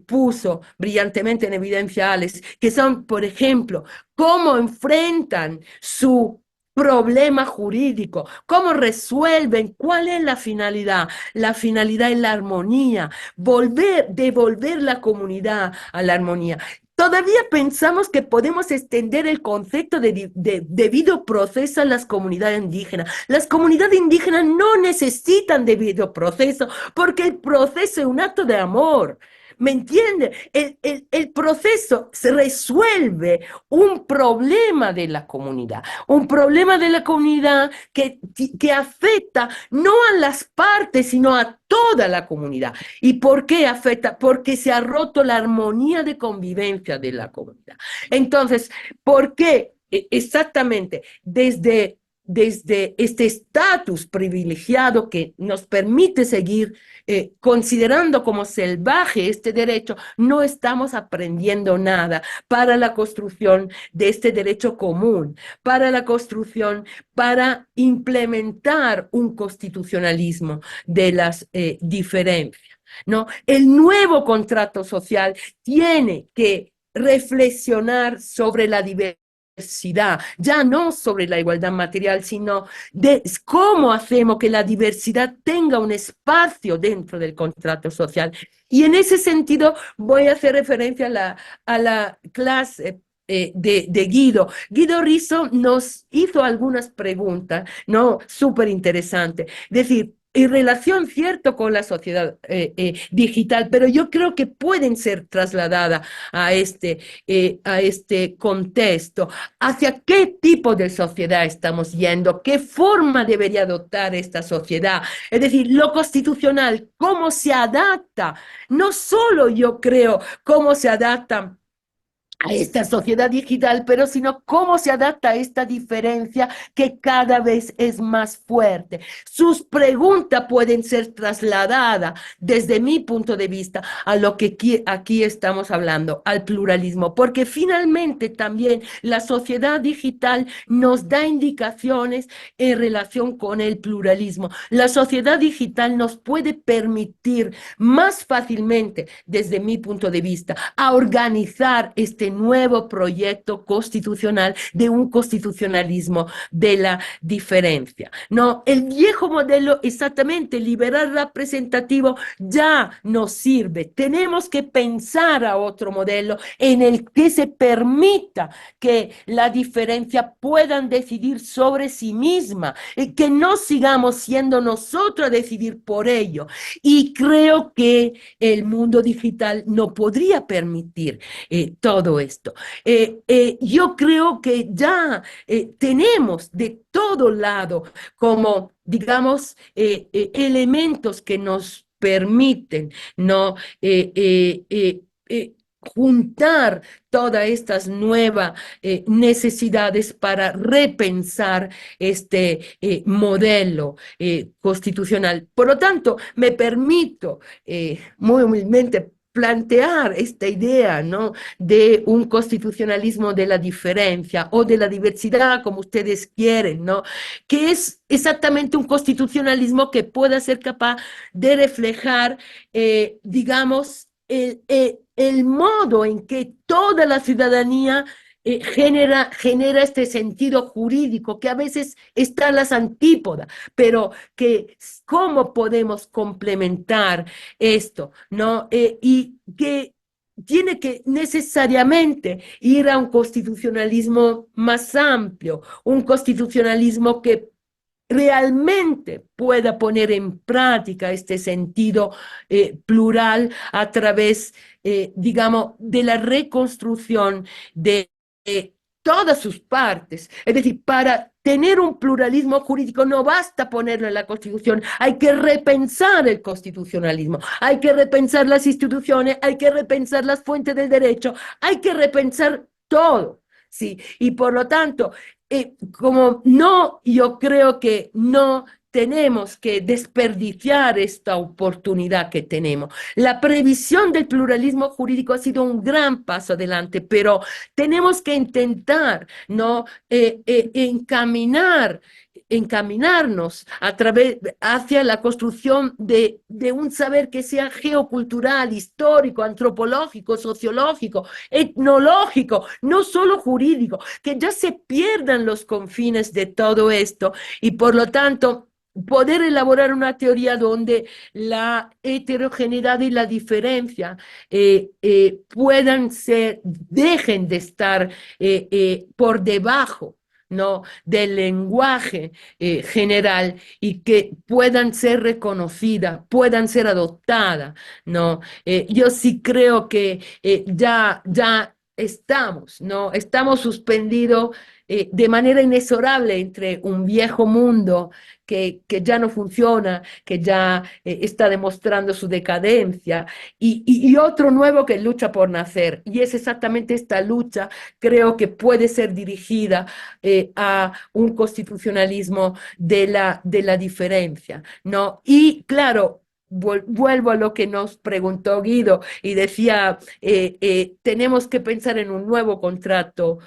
puso brillantemente en evidencia Alex, que son, por ejemplo, cómo enfrentan su problema jurídico, cómo resuelven, cuál es la finalidad. La finalidad es la armonía, devolver la comunidad a la armonía. Todavía pensamos que podemos extender el concepto de debido proceso a las comunidades indígenas. Las comunidades indígenas no necesitan debido proceso porque el proceso es un acto de amor. ¿Me entiende? El proceso se resuelve un problema de la comunidad, que afecta no a las partes, sino a toda la comunidad. ¿Y por qué afecta? Porque se ha roto la armonía de convivencia de la comunidad. Entonces, ¿por qué? Exactamente, desde este estatus privilegiado que nos permite seguir considerando como salvaje este derecho, no estamos aprendiendo nada para la construcción de este derecho común, para implementar un constitucionalismo de las diferencias, ¿no? El nuevo contrato social tiene que reflexionar sobre la diversidad, ya no sobre la igualdad material, sino de cómo hacemos que la diversidad tenga un espacio dentro del contrato social. Y en ese sentido voy a hacer referencia a la clase de Guido. Guido Rizzo nos hizo algunas preguntas, ¿no? Súper interesantes. Es decir, en relación, cierto, con la sociedad digital, pero yo creo que pueden ser trasladadas a este contexto. ¿Hacia qué tipo de sociedad estamos yendo? ¿Qué forma debería adoptar esta sociedad? Es decir, lo constitucional, ¿cómo se adapta? No solo yo creo cómo se adapta a esta sociedad digital, pero sino cómo se adapta a esta diferencia que cada vez es más fuerte. Sus preguntas pueden ser trasladadas desde mi punto de vista a lo que aquí estamos hablando, al pluralismo, porque finalmente también la sociedad digital nos da indicaciones en relación con el pluralismo. La sociedad digital nos puede permitir más fácilmente, desde mi punto de vista, a organizar este este nuevo proyecto constitucional de un constitucionalismo de la diferencia. No, el viejo modelo, exactamente, liberal representativo, ya no sirve. Tenemos que pensar a otro modelo en el que se permita que la diferencia puedan decidir sobre sí misma, que no sigamos siendo nosotros a decidir por ello. Y creo que el mundo digital no podría permitir todo esto. Yo creo que ya tenemos de todo lado como, digamos, elementos que nos permiten, ¿no? Juntar todas estas nuevas necesidades para repensar este modelo constitucional. Por lo tanto, me permito muy humildemente plantear esta idea, ¿no? De un constitucionalismo de la diferencia o de la diversidad, como ustedes quieren, ¿no? Que es exactamente un constitucionalismo que pueda ser capaz de reflejar, digamos, el modo en que toda la ciudadanía genera este sentido jurídico que a veces está a las antípodas, pero que cómo podemos complementar esto, ¿no? Y que tiene que necesariamente ir a un constitucionalismo más amplio, un constitucionalismo que realmente pueda poner en práctica este sentido plural a través, digamos, de la reconstrucción de todas sus partes. Es decir, para tener un pluralismo jurídico no basta ponerlo en la Constitución, hay que repensar el constitucionalismo, hay que repensar las instituciones, hay que repensar las fuentes del derecho, hay que repensar todo. Sí, y por lo tanto, como no, yo creo que no tenemos que desperdiciar esta oportunidad que tenemos. La previsión del pluralismo jurídico ha sido un gran paso adelante, pero tenemos que intentar, ¿no? Encaminarnos a través, hacia la construcción de un saber que sea geocultural, histórico, antropológico, sociológico, etnológico, no solo jurídico, que ya se pierdan los confines de todo esto y por lo tanto poder elaborar una teoría donde la heterogeneidad y la diferencia puedan ser, dejen de estar por debajo, ¿no? Del lenguaje general y que puedan ser reconocidas, puedan ser adoptadas, ¿no? Yo sí creo que ya estamos, ¿no? Estamos suspendidos de manera inexorable entre un viejo mundo que ya no funciona, que ya está demostrando su decadencia, y otro nuevo que lucha por nacer. Y es exactamente esta lucha, creo que puede ser dirigida a un constitucionalismo de la diferencia, ¿no? Y claro, vuelvo a lo que nos preguntó Guido y decía, tenemos que pensar en un nuevo contrato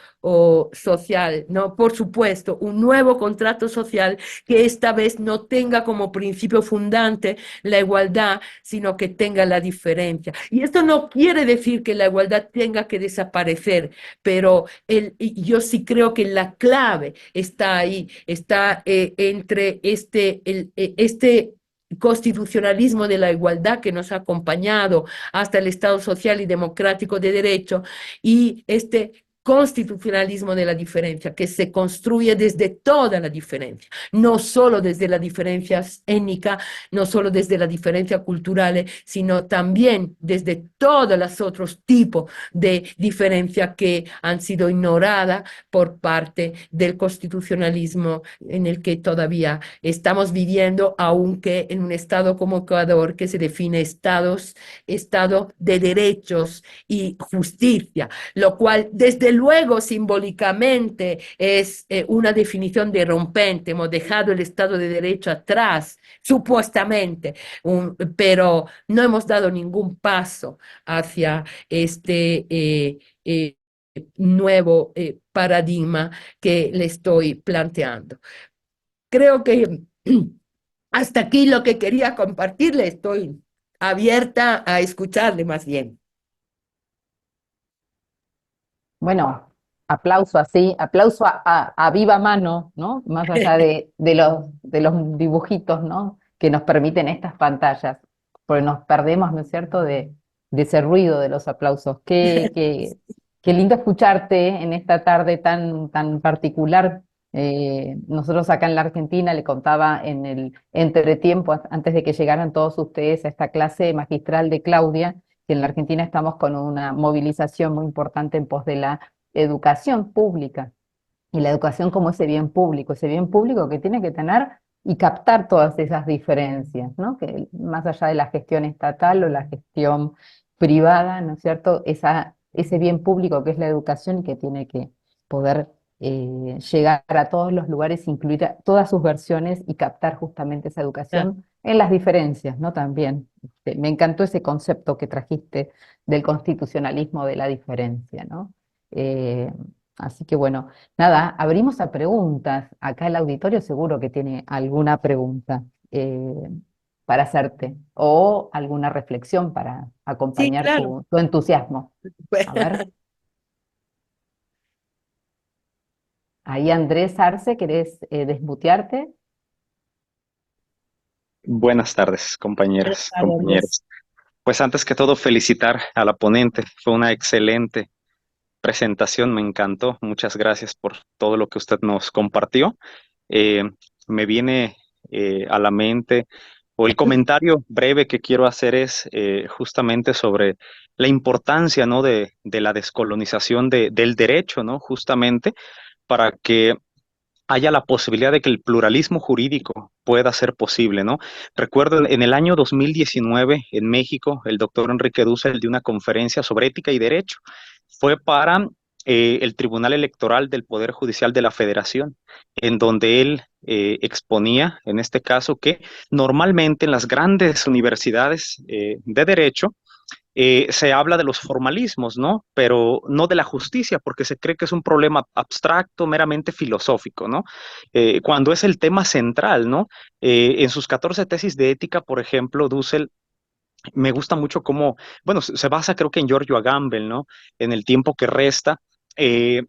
social, ¿no? Por supuesto, un nuevo contrato social que esta vez no tenga como principio fundante la igualdad, sino que tenga la diferencia. Y esto no quiere decir que la igualdad tenga que desaparecer, pero yo sí creo que la clave está ahí, está entre este constitucionalismo de la igualdad que nos ha acompañado hasta el Estado social y democrático de derecho y este constitucionalismo de la diferencia, que se construye desde toda la diferencia, no solo desde la diferencia étnica, no solo desde la diferencia cultural, sino también desde todos los otros tipos de diferencia que han sido ignoradas por parte del constitucionalismo en el que todavía estamos viviendo, aunque en un estado como Ecuador, que se define estado de derechos y justicia, lo cual desde luego simbólicamente es una definición de rompente. Hemos dejado el Estado de Derecho atrás, supuestamente, pero no hemos dado ningún paso hacia este nuevo paradigma que le estoy planteando. Creo que hasta aquí lo que quería compartirle, estoy abierta a escucharle más bien. Bueno, aplauso así, aplauso a viva mano, ¿no? Más allá de los dibujitos, ¿no? Que nos permiten estas pantallas, porque nos perdemos, ¿no es cierto?, de ese ruido de los aplausos. Qué lindo escucharte en esta tarde tan particular. Nosotros acá en la Argentina, le contaba en el entretiempo, antes de que llegaran todos ustedes a esta clase magistral de Claudia, que en la Argentina estamos con una movilización muy importante en pos de la educación pública y la educación como ese bien público que tiene que tener y captar todas esas diferencias, ¿no? Que más allá de la gestión estatal o la gestión privada, ¿no es cierto? Ese bien público que es la educación y que tiene que poder llegar a todos los lugares, incluir todas sus versiones y captar justamente esa Ah, educación en las diferencias, ¿no? También. Me encantó ese concepto que trajiste del constitucionalismo de la diferencia, ¿no? Eh, Así que bueno, nada, abrimos a preguntas. Acá el auditorio seguro que tiene alguna pregunta para hacerte o alguna reflexión para sí, acompañar claro. tu entusiasmo. A ver, ahí Andrés Arce, ¿querés desmutearte? Buenas tardes, Buenas compañeras, tardes, Andrés. compañeros. Pues antes que todo, felicitar a la ponente. Fue una excelente presentación, me encantó. Muchas gracias por todo lo que usted nos compartió. Eh, Me viene a la mente, o el comentario breve que quiero hacer es justamente sobre la importancia, ¿no? de la descolonización del derecho, ¿no? Justamente para que haya la posibilidad de que el pluralismo jurídico pueda ser posible, ¿no? Recuerdo en el año 2019 en México, el doctor Enrique Dussel dio una conferencia sobre ética y derecho. Fue para el Tribunal Electoral del Poder Judicial de la Federación, en donde él exponía, en este caso, que normalmente en las grandes universidades de derecho, se habla de los formalismos, ¿no? Pero no de la justicia, porque se cree que es un problema abstracto, meramente filosófico, ¿no? Cuando es el tema central, ¿no? En sus 14 tesis de ética, por ejemplo, Dussel me gusta mucho cómo, bueno, se basa creo que en Giorgio Agamben, ¿no? En el tiempo que resta, eh,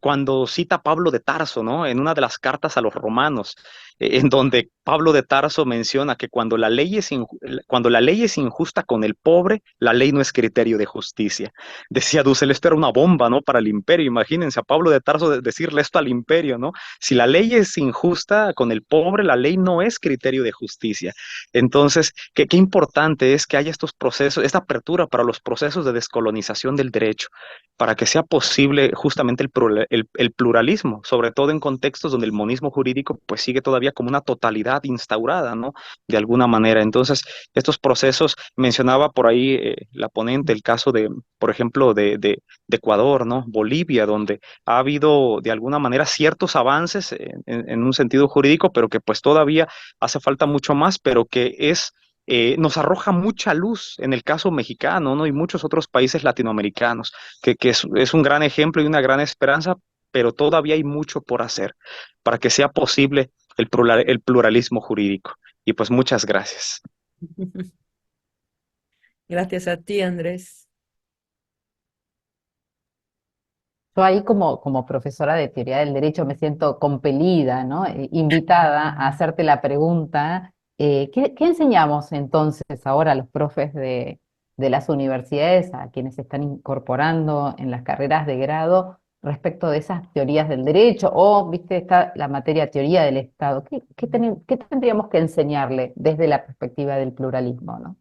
cuando cita a Pablo de Tarso, ¿no? En una de las cartas a los romanos, en donde Pablo de Tarso menciona que cuando la ley es injusta con el pobre, la ley no es criterio de justicia. Decía Dussel, esto era una bomba, ¿no? Para el imperio. Imagínense a Pablo de Tarso decirle esto al imperio, ¿no? Si la ley es injusta con el pobre, la ley no es criterio de justicia. Entonces, qué importante es que haya estos procesos, esta apertura para los procesos de descolonización del derecho, para que sea posible justamente el pluralismo, sobre todo en contextos donde el monismo jurídico pues sigue todavía como una totalidad instaurada, ¿no? De alguna manera. Entonces, estos procesos, mencionaba por ahí la ponente, el caso de, por ejemplo, de Ecuador, ¿no? Bolivia, donde ha habido de alguna manera ciertos avances en un sentido jurídico, pero que pues todavía hace falta mucho más, pero que nos arroja mucha luz en el caso mexicano, ¿no? Y muchos otros países latinoamericanos, que es un gran ejemplo y una gran esperanza, pero todavía hay mucho por hacer para que sea posible el pluralismo jurídico. Y pues muchas gracias. Gracias a ti, Andrés. Yo ahí como profesora de teoría del derecho me siento compelida, ¿no? Invitada a hacerte la pregunta, ¿qué enseñamos entonces ahora a los profes de las universidades, a quienes se están incorporando en las carreras de grado respecto de esas teorías del derecho? O, viste, está la materia teoría del Estado. ¿Qué tendríamos que enseñarle desde la perspectiva del pluralismo, ¿no?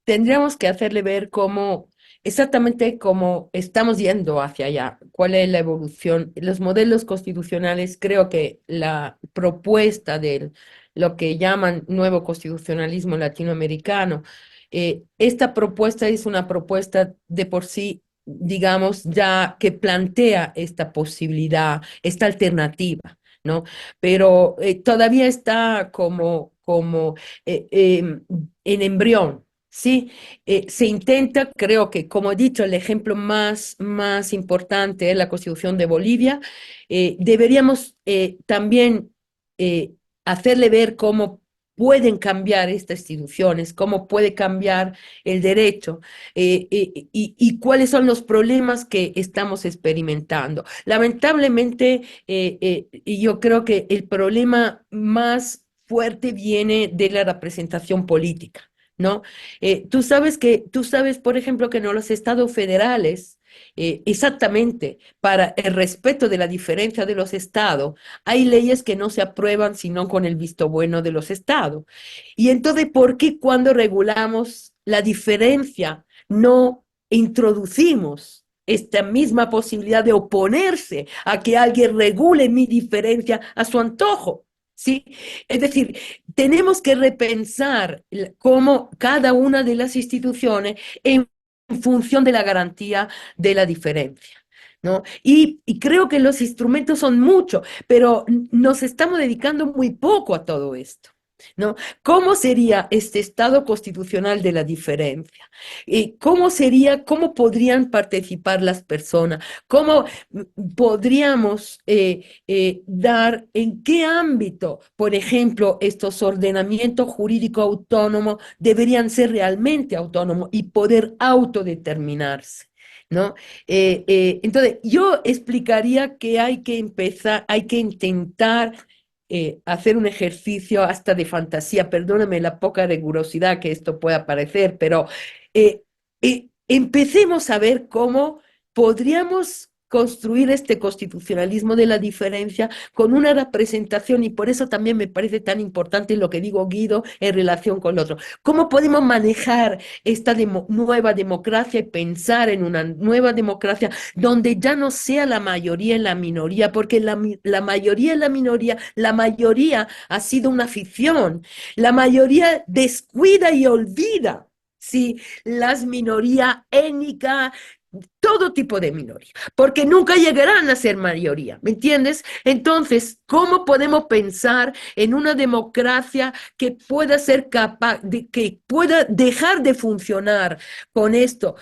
Tendríamos que hacerle ver cómo, exactamente cómo estamos yendo hacia allá, cuál es la evolución. Los modelos constitucionales, creo que la propuesta de lo que llaman nuevo constitucionalismo latinoamericano, esta propuesta es una propuesta de por sí, digamos, ya que plantea esta posibilidad, esta alternativa, ¿no? Pero todavía está en embrión. Sí, se intenta, creo que, como he dicho, el ejemplo más importante es la Constitución de Bolivia. Deberíamos también hacerle ver cómo pueden cambiar estas instituciones, cómo puede cambiar el derecho y cuáles son los problemas que estamos experimentando. Lamentablemente, yo creo que el problema más fuerte viene de la representación política, ¿no? Tú sabes, por ejemplo, que en los estados federales, exactamente para el respeto de la diferencia de los estados, hay leyes que no se aprueban sino con el visto bueno de los estados. Y entonces, ¿por qué cuando regulamos la diferencia no introducimos esta misma posibilidad de oponerse a que alguien regule mi diferencia a su antojo? ¿Sí? Es decir, tenemos que repensar cómo cada una de las instituciones en función de la garantía de la diferencia, ¿no? Y creo que los instrumentos son muchos, pero nos estamos dedicando muy poco a todo esto, ¿no? ¿Cómo sería este estado constitucional de la diferencia? ¿Cómo podrían participar las personas? ¿Cómo podríamos dar, en qué ámbito, por ejemplo, estos ordenamientos jurídicos autónomos deberían ser realmente autónomos y poder autodeterminarse? ¿No? Entonces, yo explicaría que hay que empezar, hay que intentar hacer un ejercicio hasta de fantasía, perdóname la poca rigurosidad que esto pueda parecer, pero eh, empecemos a ver cómo podríamos construir este constitucionalismo de la diferencia con una representación, y por eso también me parece tan importante lo que digo Guido en relación con lo otro. ¿Cómo podemos manejar esta nueva democracia y pensar en una nueva democracia donde ya no sea la mayoría en la minoría? Porque la mayoría en la minoría, la mayoría ha sido una ficción. La mayoría descuida y olvida, sí, las minorías étnicas, todo tipo de minoría, porque nunca llegarán a ser mayoría, ¿me entiendes? Entonces, ¿cómo podemos pensar en una democracia que pueda ser capaz, que pueda dejar de funcionar con esto,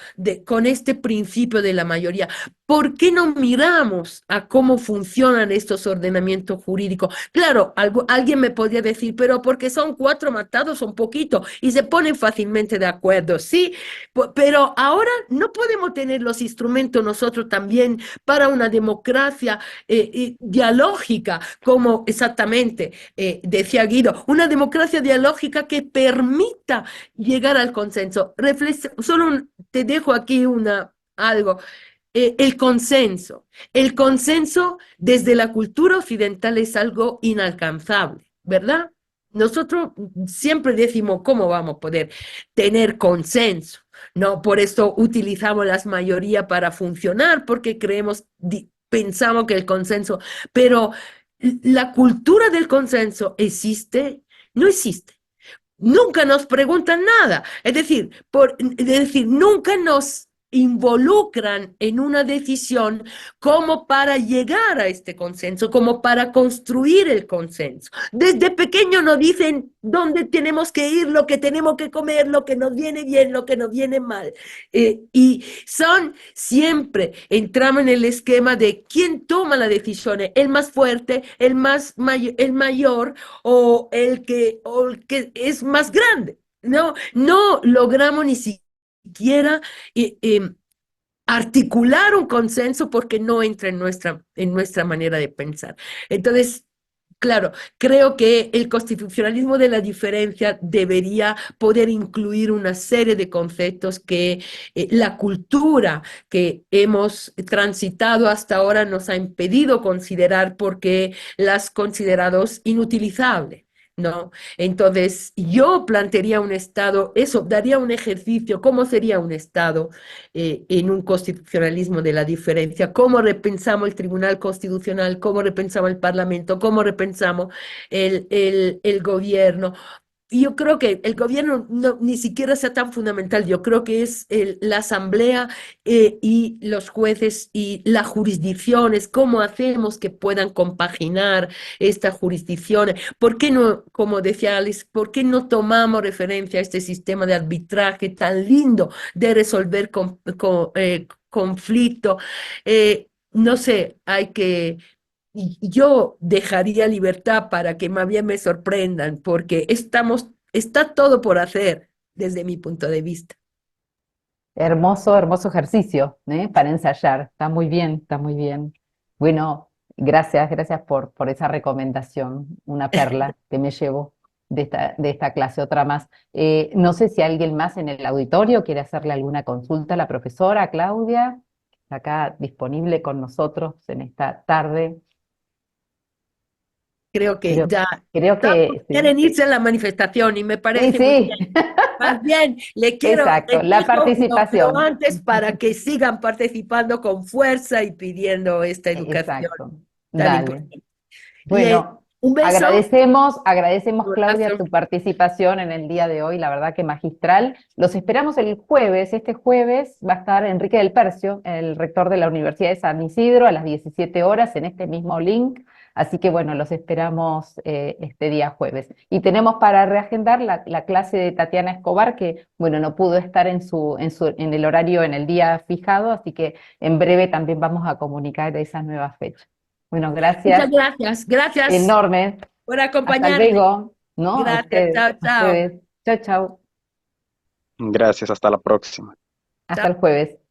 con este principio de la mayoría? ¿Por qué no miramos a cómo funcionan estos ordenamientos jurídicos? Claro, alguien me podría decir, pero porque son 4 matados, son poquito, y se ponen fácilmente de acuerdo, sí, pero ahora no podemos tener los instrumentos nosotros también para una democracia dialógica, como exactamente decía Guido, una democracia dialógica que permita llegar al consenso. Solo te dejo aquí algo. El consenso. El consenso desde la cultura occidental es algo inalcanzable, ¿verdad? Nosotros siempre decimos cómo vamos a poder tener consenso, ¿no? Por eso utilizamos las mayorías para funcionar, porque pensamos que el consenso, pero la cultura del consenso existe, no existe. Nunca nos preguntan nada. Es decir, nunca nos involucran en una decisión como para llegar a este consenso, como para construir el consenso. Desde pequeño nos dicen dónde tenemos que ir, lo que tenemos que comer, lo que nos viene bien, lo que nos viene mal. Y siempre entramos en el esquema de quién toma las decisiones, el más fuerte, el mayor o el que es más grande. No logramos ni siquiera articular un consenso porque no entra en nuestra manera de pensar. Entonces, claro, creo que el constitucionalismo de la diferencia debería poder incluir una serie de conceptos que la cultura que hemos transitado hasta ahora nos ha impedido considerar porque las considerados inutilizables, ¿no? Entonces, yo plantearía un Estado, eso, daría un ejercicio, ¿cómo sería un Estado en un constitucionalismo de la diferencia? ¿Cómo repensamos el Tribunal Constitucional? ¿Cómo repensamos el Parlamento? ¿Cómo repensamos el gobierno? Y yo creo que el gobierno ni siquiera sea tan fundamental. Yo creo que es la asamblea y los jueces y las jurisdicciones, cómo hacemos que puedan compaginar estas jurisdicciones. ¿Por qué no, como decía Alice, por qué no tomamos referencia a este sistema de arbitraje tan lindo de resolver conflictos? No sé, hay que y yo dejaría libertad para que más bien me sorprendan, porque está todo por hacer desde mi punto de vista. Hermoso, hermoso ejercicio, para ensayar. Está muy bien, está muy bien. Bueno, gracias, gracias por esa recomendación. Una perla que me llevo de esta clase, otra más. No sé si alguien más en el auditorio quiere hacerle alguna consulta a la profesora Claudia, que está acá disponible con nosotros en esta tarde. Creo que Creo, ya creo que sí. quieren irse a la manifestación y me Sí, parece muy sí, bien. Más bien, exacto. les La dejo lo participación. antes para que sigan participando con fuerza y pidiendo esta educación Exacto. tan Dale. importante. Bueno, Un beso, agradecemos, un Claudia, abrazo. tu participación en el día de hoy, la verdad que magistral. Los esperamos el jueves. Este jueves va a estar Enrique del Percio, el rector de la Universidad de San Isidro, a las 17 horas en este mismo link. Así que bueno, los esperamos este día jueves. Y tenemos para reagendar la clase de Tatiana Escobar, que bueno, no pudo estar en el horario, en el día fijado, así que en breve también vamos a comunicar esas nuevas fechas. Bueno, Muchas gracias. gracias, gracias Enorme. por Hasta acompañarme. luego, ¿no? A Gracias, ustedes, chao, a chao. ustedes. Chao, chao. Gracias, hasta la próxima. Hasta el jueves.